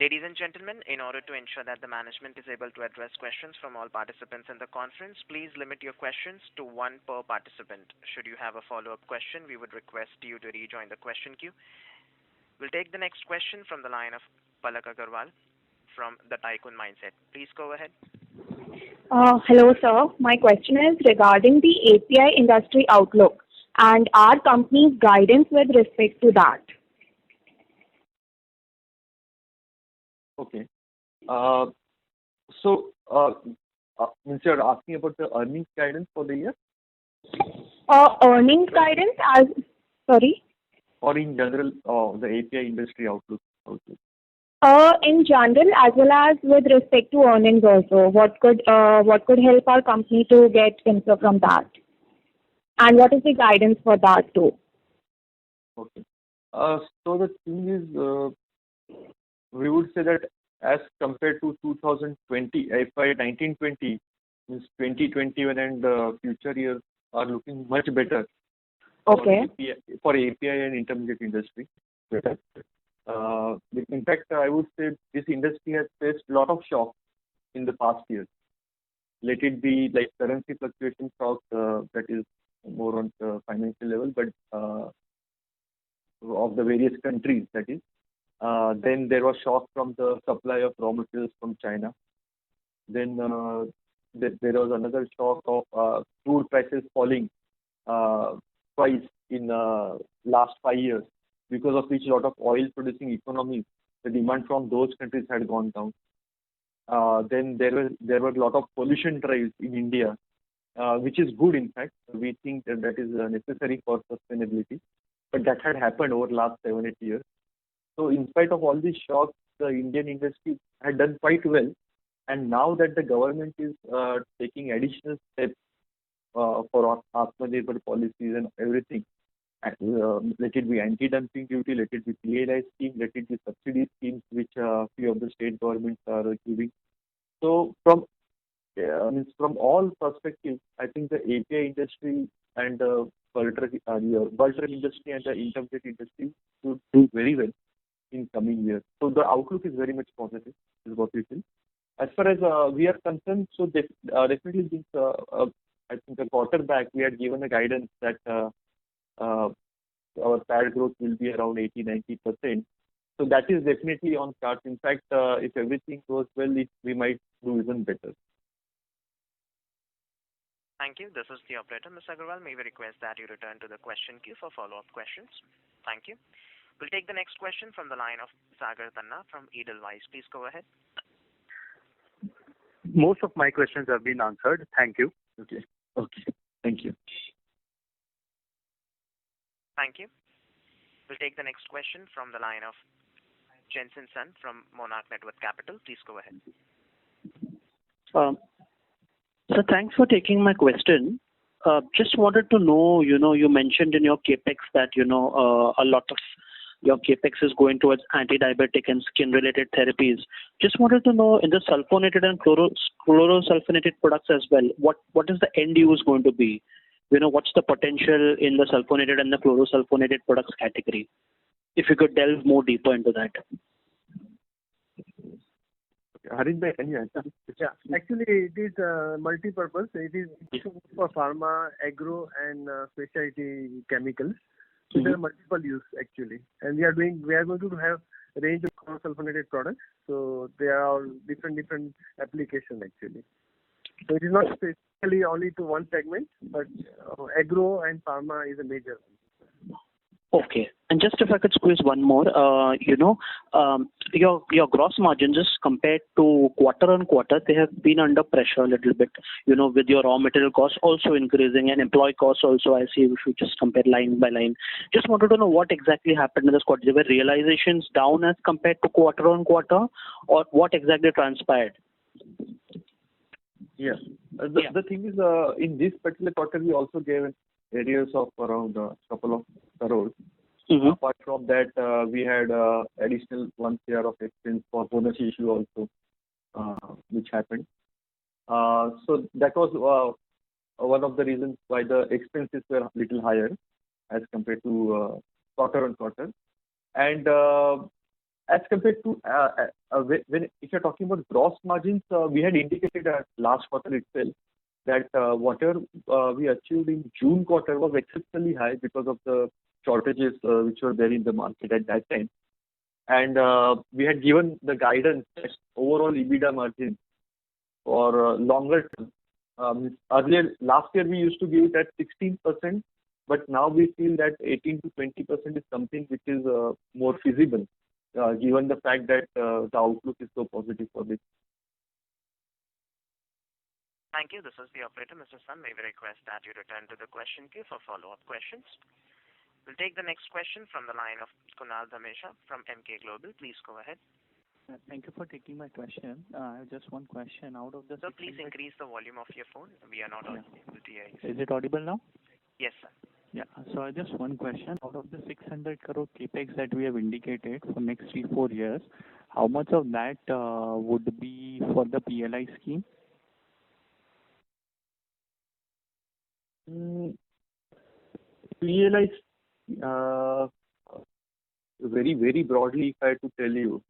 Ladies and gentlemen, in order to ensure that the management is able to address questions from all participants in the conference, please limit your questions to 1 per participant. Should you have a follow-up question, we would request you to rejoin the question queue. We'll take the next question from the line of Palak Agarwal from the Tycoon Mindset. Please go ahead.
Hello, sir. My question is regarding the API industry outlook and our company's guidance with respect to that.
Okay. Means you're asking about the earnings guidance for the year?
Earnings guidance sorry?
Or in general, the API industry outlook?
In general, as well as with respect to earnings also. What could help our company to get inflow from that? And what is the guidance for that too?
Okay. So the thing is, we would say that as compared to 2020, FY 19-20, means 2021 and future years are looking much better.
Okay.
For API and intermediate industry. In fact, I would say this industry has faced a lot of shocks in the past years. Let it be like currency fluctuation shocks, that is more on the financial level, but of the various countries, that is. Then there was shock from the supply of raw materials from China. Then there was another shock of crude prices falling twice in last 5 years, because of which a lot of oil producing economies, the demand from those countries had gone down. Then there were a lot of pollution drives in India, which is good. In fact, we think that is necessary for sustainability. But that had happened over the last 7-8 years. So in spite of all these shocks, the Indian industry had done quite well. And now that the government is taking additional steps for Atmanirbhar policies and everything, let it be anti-dumping duty, let it be PLI scheme, let it be subsidy schemes, which few of the state governments are giving. So from all perspectives, I think the API industry and the bulk drug industry and the intermediate industry should do very well in coming years. So the outlook is very much positive, is what we feel. As far as we are concerned, so definitely this, I think a quarter back we had given a guidance that our PAT growth will be around 80-90%. So that is definitely on cards. In fact, if everything goes well, we might do even better.
Thank you. This is the operator. Ms. Agarwal, may we request that you return to the question queue for follow-up questions? Thank you. We'll take the next question from the line of Sagar Tanna from Edelweiss. Please go ahead.
Most of my questions have been answered. Thank you.
Okay. Thank you.
Thank you. We'll take the next question from the line of Jensen Sun from Monarch Networth Capital. Please go ahead.
So thanks for taking my question. Just wanted to know, you mentioned in your capex that, a lot of your capex is going towards anti-diabetic and skin-related therapies. Just wanted to know in the sulfonated and chlorosulfonated products as well, what is the end use going to be? What's the potential in the sulfonated and the chlorosulfonated products category? If you could delve more deeper into that.
Harin bhai, can you answer?
Yeah, actually it is multi-purpose. It is for pharma, agro, and specialty chemicals. So there are multiple use actually, and we are going to have a range of chlorosulfonated products. So they are all different application actually. So it is not specifically only to one segment, but agro and pharma is a major one.
Okay. And just if I could squeeze one more, your gross margins just compared to quarter on quarter, they have been under pressure a little bit, with your raw material costs also increasing and employee costs also, I see if you just compare line by line. Just wanted to know what exactly happened in this quarter. Were realizations down as compared to quarter on quarter, or what exactly transpired?
Yeah. The thing is, in this particular quarter, we also gave areas of around a couple of crores. Apart from that, we had additional 1 crore of expense for bonus issue also, which happened. So that was one of the reasons why the expenses were a little higher as compared to quarter on quarter. And as compared to if you're talking about gross margins, we had indicated at last quarter itself that whatever we achieved in June quarter was exceptionally high because of the shortages which were there in the market at that time. And we had given the guidance that overall EBITDA margin for longer term. Earlier, last year we used to give it at 16%, but now we feel that 18 to 20% is something which is more feasible, given the fact that the outlook is so positive for this.
Thank you. This is the operator. Mr. Sun, may we request that you return to the question queue for follow-up questions. We'll take the next question from the line of Kunal Dhamesha from Emkay Global. Please go ahead.
Thank you for taking my question. I have just one question. Out of the
Sir, please increase the volume of your phone. We are not able to hear you.
Is it audible now?
Yes, sir.
Yeah. So just one question. Out of the 600 crore capex that we have indicated for next 3-4 years, how much of that would be for the PLI scheme?
PLI, very, very broadly, if I had to tell you,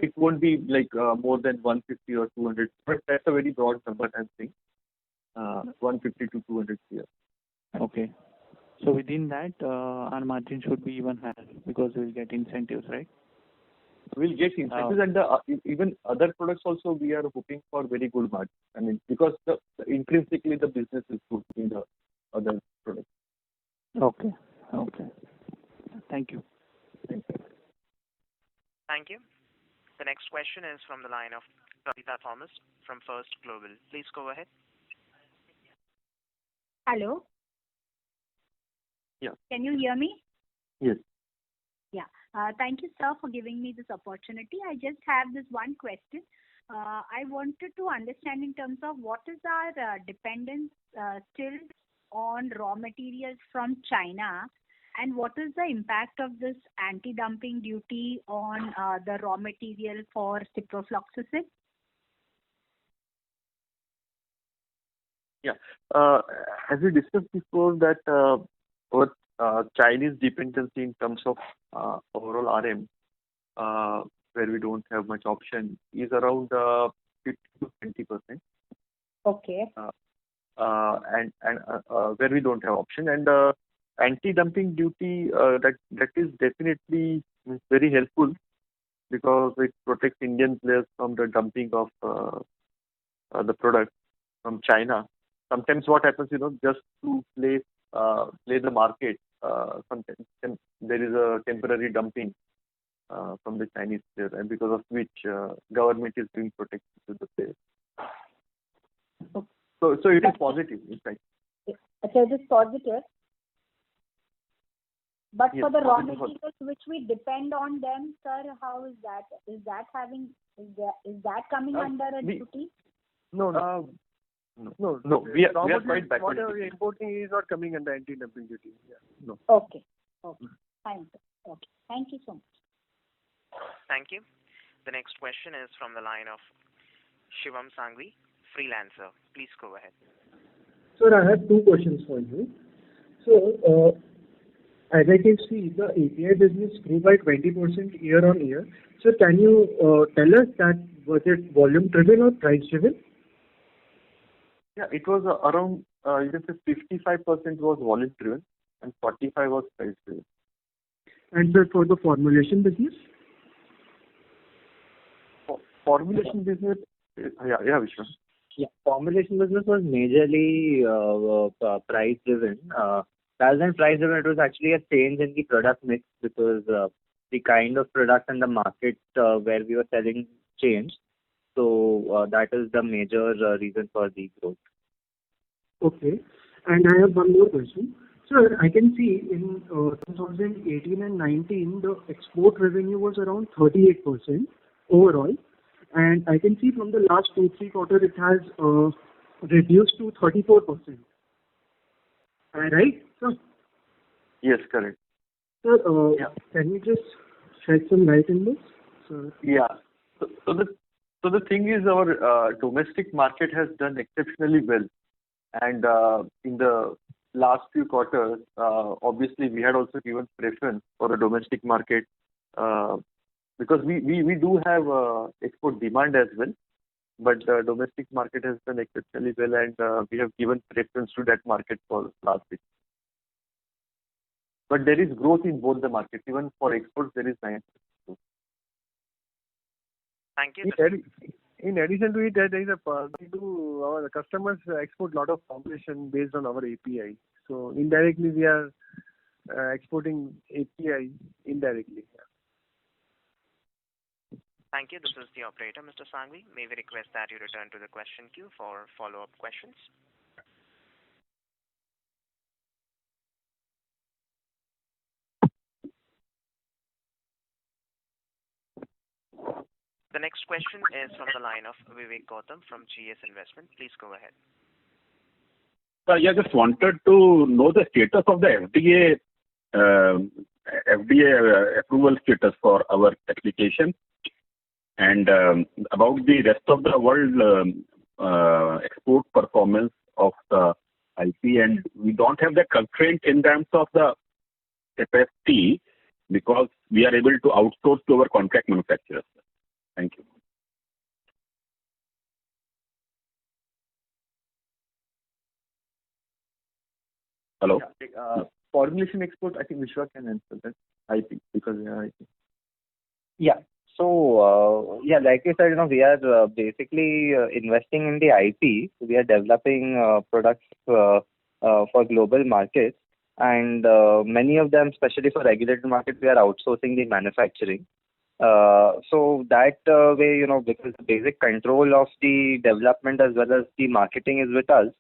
it won't be like more than 150 or 200, but that's a very broad number I'm saying. 150 to 200 crore.
Okay. So within that, our margin should be even higher because we'll get incentives, right?
We'll get incentives and even other products also we are hoping for very good margin. I mean, because intrinsically the business is good in the other products.
Okay. Thank you.
Thank you. The next question is from the line of Kavita Thomas from First Global. Please go ahead.
Hello.
Yeah.
Can you hear me?
Yes.
Yeah. Thank you, sir, for giving me this opportunity. I just have this one question. I wanted to understand in terms of what is our dependence still on raw materials from China, and what is the impact of this anti-dumping duty on the raw material for ciprofloxacin?
Yeah. As we discussed before that our Chinese dependency in terms of overall RM, where we don't have much option, is around 50 to 20%.
Okay.
And where we don't have option, and anti-dumping duty that is definitely very helpful because it protects Indian players from the dumping of the product from China. Sometimes what happens, just to play the market, sometimes there is a temporary dumping from the Chinese player, and because of which government is doing protection to the players. So it is positive, in fact.
So it is positive. But
Yes,
for the raw
positive.
materials which we depend on them, sir, how is that? Is that coming under a duty?
No.
No. We are quite backward.
Whatever we are importing is not coming under anti-dumping duty. Yeah. No.
Okay. Fine, sir. Okay. Thank you so much.
Thank you. The next question is from the line of Shivam Sangvi, freelancer. Please go ahead.
Sir, I have two questions for you. So, as I can see, the API business grew by 20% year on year. So, can you tell us that was it volume driven or price driven?
Yeah, it was around, you can say 55% was volume driven and 45 was price driven.
And sir, for the formulation business?
Formulation business, yeah, Vishwa.
Yeah, formulation business was majorly price driven. Rather than price driven, it was actually a change in the product mix because the kind of product and the market where we were selling changed. So that is the major reason for the growth.
Okay. And I have one more question. Sir, I can see in 2018 and 19, the export revenue was around 38% overall. And I can see from the last 2-3 quarters, it has reduced to 34%. Am I right, sir?
Yes, correct.
Sir, can you just shed some light in this? Sir?
Yeah. So the thing is, our domestic market has done exceptionally well, and in the last few quarters, obviously we had also given preference for the domestic market because we do have export demand as well, but the domestic market has done exceptionally well, and we have given preference to that market for last week. But there is growth in both the markets. Even for exports, there is 9% growth.
Thank you.
In addition to it, there is our customers export a lot of formulation based on our API. So indirectly, we are exporting API indirectly.
Thank you. This is the operator, Mr. Sangvi. May we request that you return to the question queue for follow-up questions? The next question is from the line of Vivek Gautam from GS Investment. Please go ahead.
Yeah, just wanted to know the status of the FDA approval status for our application and about the rest of the world export performance of the IP. And we don't have the constraint in terms of the capacity because we are able to outsource to our contract manufacturers. Thank you. Hello?
Formulation export, I think Vishwa can answer that. IP, because IP.
Yeah. So, like you said, we are basically investing in the IP. We are developing products for global markets, and many of them, especially for regulated markets, we are outsourcing the manufacturing. So that way, because the basic control of the development as well as the marketing is with us,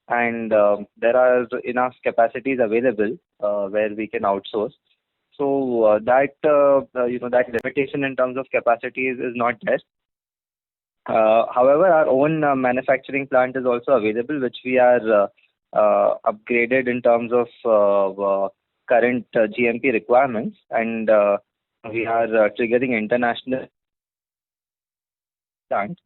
and there are enough capacities available where we can outsource. So that limitation in terms of capacity is not there. However, our own manufacturing plant is also available, which we are upgraded in terms of current GMP requirements, and we are triggering international plant.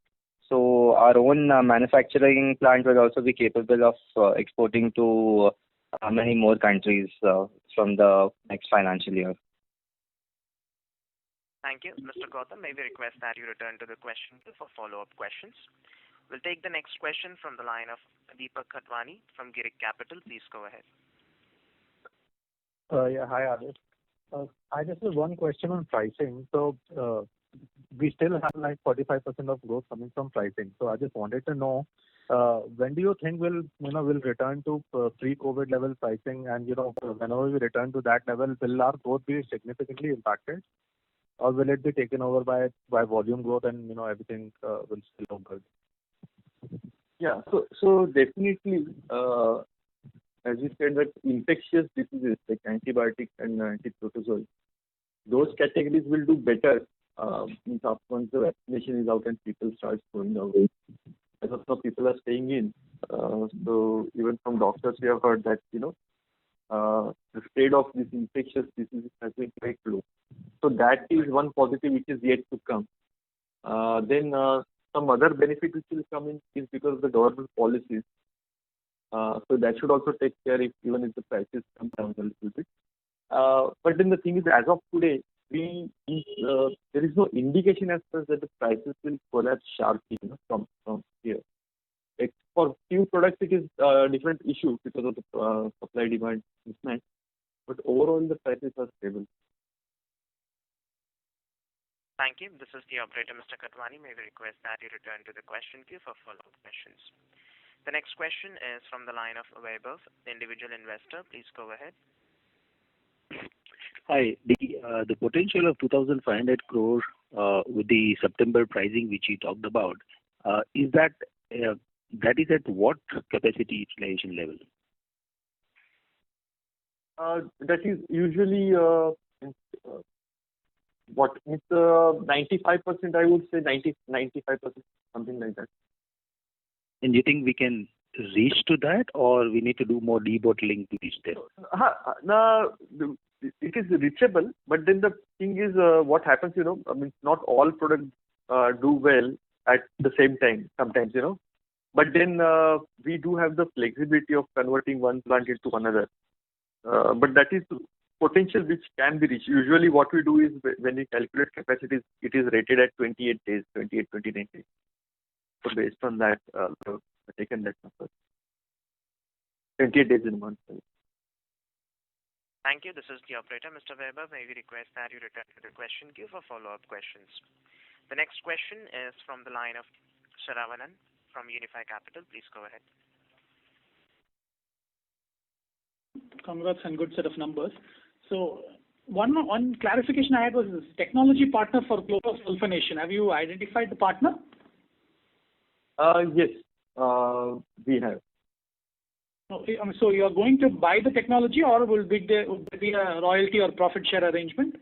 So our own manufacturing plant will also be capable of exporting to many more countries from the next financial year.
Thank you. Mr. Gautam, may we request that you return to the question queue for follow-up questions. We'll take the next question from the line of Deepak Khatwani from Girik Capital. Please go ahead.
Hi, Adesh. I just have one question on pricing. So we still have like 45% of growth coming from pricing. So I just wanted to know, when do you think we'll return to pre-COVID level pricing, and whenever we return to that level, will our growth be significantly impacted, or will it be taken over by volume growth and everything will still go good?
Yeah, so definitely, as you said, that infectious diseases like antibiotics and antiprotozoal, those categories will do better once the vaccination is out and people start going away. As of now, people are staying in. So even from doctors, we have heard that the spread of these infectious diseases has been quite low. So that is one positive which is yet to come. Then some other benefit which will come in is because of the government policies. So that should also take care even if the prices come down a little bit. But then the thing is, as of today, there is no indication as such that the prices will collapse sharply from here. For few products, it is a different issue because of the supply-demand mismatch. But overall, the prices are stable.
Thank you. This is the operator, Mr. Khatwani. May we request that you return to the question queue for follow-up questions. The next question is from the line of Vaibhav, individual investor. Please go ahead.
Hi. The potential of 2,500 crore with the September pricing which you talked about, is that is at what capacity utilization level?
That is usually it's 95%, I would say 95%, something like that.
And you think we can reach to that, or we need to do more debottling to reach there?
It is reachable, but then the thing is, what happens, not all products do well at the same time sometimes, But then we do have the flexibility of converting one plant into another. But that is potential which can be reached. Usually what we do is when we calculate capacities, it is rated at 28 days, 29 days. So based on that, we have taken that number. 28 days in a month.
Thank you. This is the operator. Mr. Weber, may we request that you return to the question queue for follow-up questions. The next question is from the line of Saravanan from Unifi Capital. Please go ahead.
Congrats and good set of numbers. So one clarification I had was this technology partner for chlorosulfonation. Have you identified the partner?
Yes, we have.
So you are going to buy the technology, or will there be a royalty or profit share arrangement?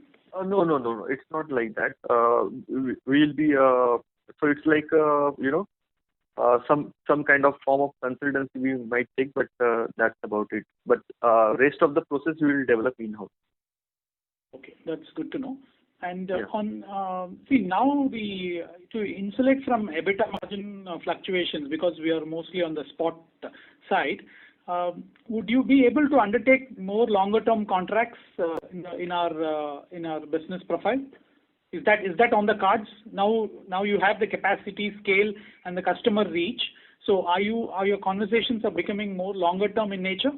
No. It's not like that. We'll be so it's like some kind of form of consultancy we might take, but that's about it. But rest of the process we will develop in-house.
Okay, that's good to know. And now to insulate from EBITDA margin fluctuations, because we are mostly on the spot side, would you be able to undertake more longer term contracts in our business profile? Is that on the cards? Now you have the capacity, scale, and the customer reach. So are your conversations are becoming more longer term in nature?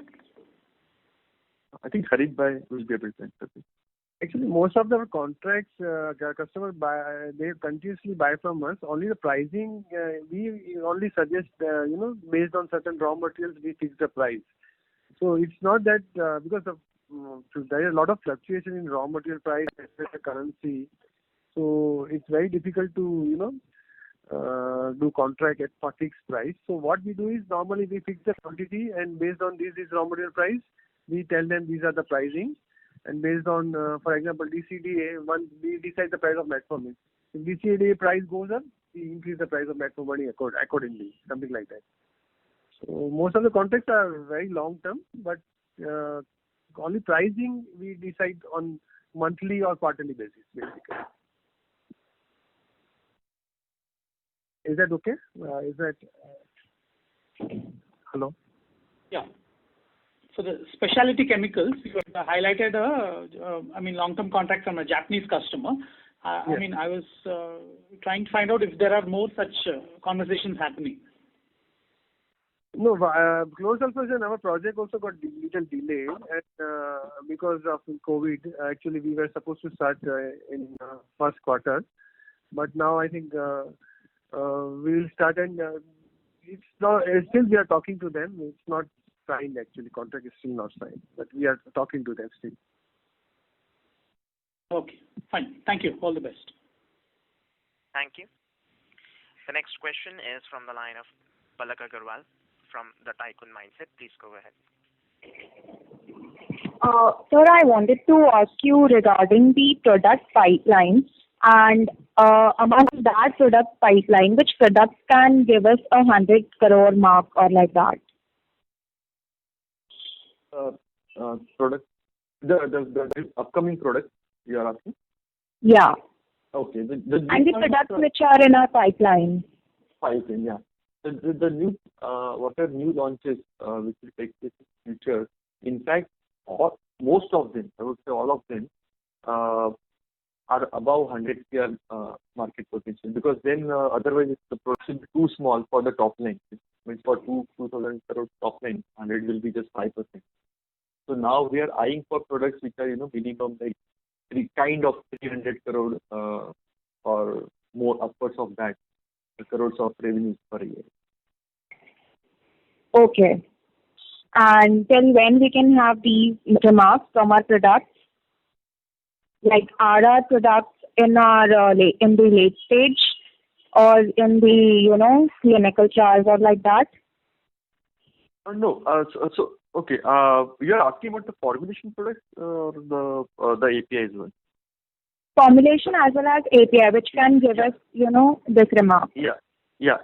I think Harit Bhai will be able to answer this.
Actually, most of the contracts, customers buy, they continuously buy from us. Only the pricing, we only suggest, based on certain raw materials, we fix the price. So it's not that because of there is a lot of fluctuation in raw material price, especially currency. So it's very difficult to do contract at a fixed price. So what we do is normally we fix the quantity, and based on this raw material price, we tell them these are the pricing. And based on, for example, DCDA, we decide the price of metformin. If DCDA price goes up, we increase the price of metformin accordingly, something like that. So most of the contracts are very long term, but only pricing we decide on monthly or quarterly basis, basically. Is that okay? Hello?
Yeah. So the specialty chemicals, you have highlighted long-term contract from a Japanese customer.
Yes.
I mean, I was trying to find out if there are more such conversations happening.
No, chlorsulfonation, our project also got little delayed because of COVID. Actually, we were supposed to start in first quarter, but now I think we will start, and it's not. Still, we are talking to them. It's not signed actually. Contract is still not signed, but we are talking to them still.
Okay, fine. Thank you. All the best.
Thank you. The next question is from the line of Palak Agarwal from the Tycoon Mindset. Please go ahead.
Sir, I wanted to ask you regarding the product pipeline, and among that product pipeline, which products can give us 100 crore mark or like that?
Product, the upcoming product you are asking?
Yeah.
Okay.
And the products which are in our pipeline.
Pipeline, yeah. The new, what are new launches which will take place in future? In fact, most of them, I would say all of them, are above 100 crore market potential, because then otherwise the product will be too small for the top line. It means for 2,000 crore top line, 100 will be just 5%. So now we are eyeing for products which are minimum like kind of 300 crore or more, upwards of that crores of revenues per year.
Okay. And till when we can have these remarks from our products? Like, are our products in our in the late stage or in the clinical trials or like that?
No. Okay. You are asking about the formulation products or the API as well?
Formulation as well as API, which can give us this remark.
Yeah.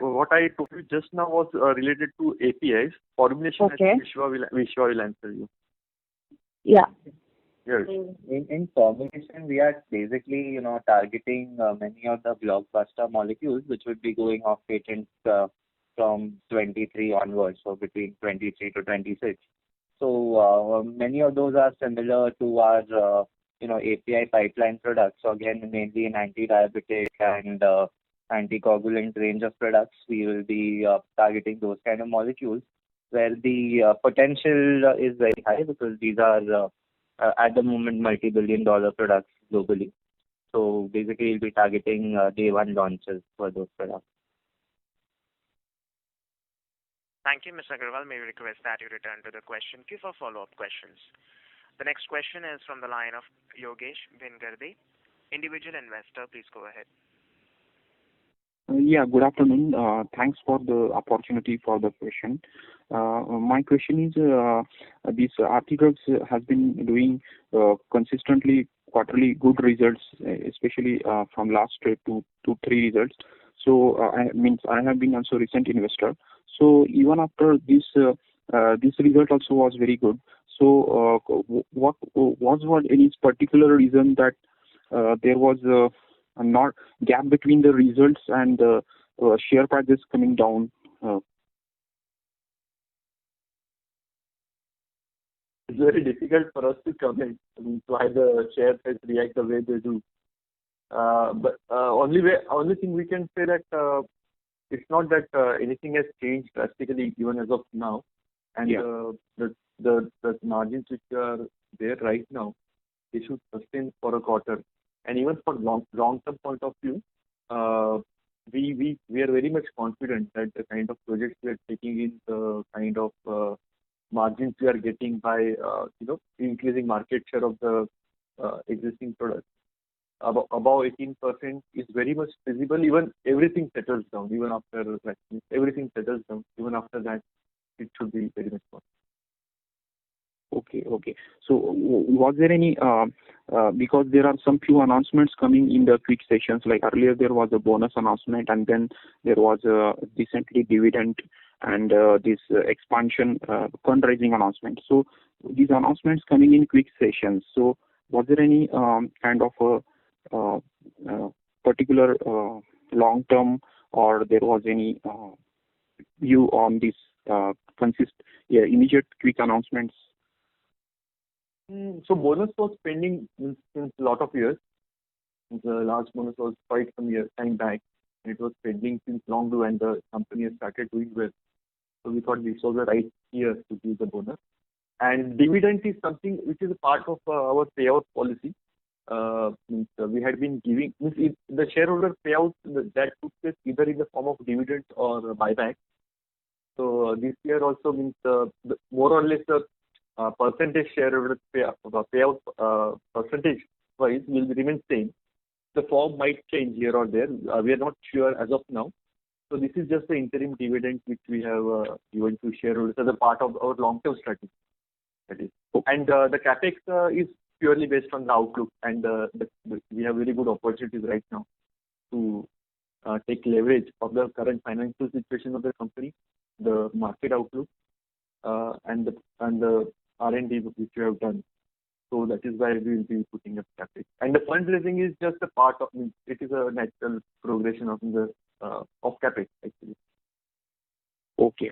What I told you just now was related to APIs. Formulation,
okay.
I think Vishwa will answer you.
Yeah.
Yes.
In formulation, we are basically, targeting many of the blockbuster molecules which would be going off patent from 23 onwards, so between 23 to 26. So many of those are similar to our, API pipeline products. So again, mainly in anti-diabetic and anticoagulant range of products, we will be targeting those kind of molecules where the potential is very high, because these are at the moment multi-billion-dollar products globally. So basically, we'll be targeting day one launches for those products.
Thank you, Mr. Agarwal. May we request that you return to the question queue for follow-up questions. The next question is from the line of Yogesh Bhingarde, individual investor. Please go ahead.
Yeah, good afternoon. Thanks for the opportunity for the question. My question is, this Aarti Drugs has been doing consistently quarterly good results, especially from last 2 to 3 results. So I have been also recent investor. So even after this result also was very good. So what was any particular reason that there was not gap between the results and the share prices coming down?
it's very difficult for us to comment. I mean, why the share price react the way they do. But only thing we can say that it's not that anything has changed drastically even as of now, and the margins which are there right now, they should sustain for a quarter, and even for long term point of view, we are very much confident that the kind of projects we are taking in, the kind of margins we are getting by increasing market share of the existing products above 18% is very much feasible. Even everything settles down, even after everything settles down, even after that, it should be very much possible.
Okay. So was there any, because there are some few announcements coming in the quick sessions, like earlier there was a bonus announcement and then there was a recently dividend and this expansion fundraising announcement. So these announcements coming in quick sessions. So was there any kind of particular long term, or there was any view on this immediate quick announcements?
So bonus was pending since a lot of years. The last bonus was quite some time back. It was pending since long ago, and the company has started doing well. So we thought this was the right year to give the bonus. And dividend is something which is a part of our payout policy. We had been giving the shareholder payout that took place either in the form of dividends or buyback. So this year also means more or less the percentage shareholder payout percentage wise will remain same. The form might change here or there. We are not sure as of now. So this is just the interim dividend which we have given to shareholders as a part of our long-term strategy. That is, and the capex is purely based on the outlook, and we have very good opportunities right now to take leverage of the current financial situation of the company, the market outlook, and the R&D which we have done. So that is why we will be putting up capex. And the fundraising is just a part of it. Is a natural progression of the of capex actually.
Okay.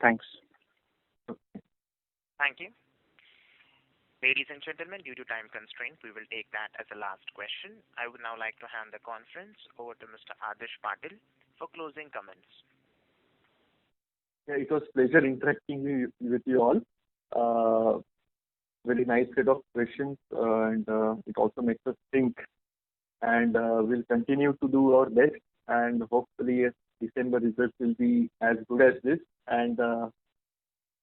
Thanks.
Thank you. Ladies and gentlemen, due to time constraint, we will take that as the last question. I would now like to hand the conference over to Mr. Adish Patil for closing comments.
Yeah, it was pleasure interacting with you all. Very nice set of questions, and it also makes us think. And we'll continue to do our best, and hopefully December results will be as good as this. And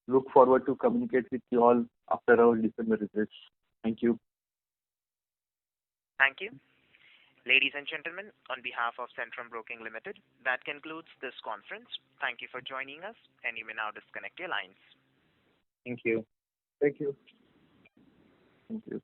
look forward to communicate with you all after our December results. Thank you.
Thank you. Ladies and gentlemen, on behalf of Centrum Broking Limited, that concludes this conference. Thank you for joining us, and you may now disconnect your lines.
Thank you.
Thank you. Thank you.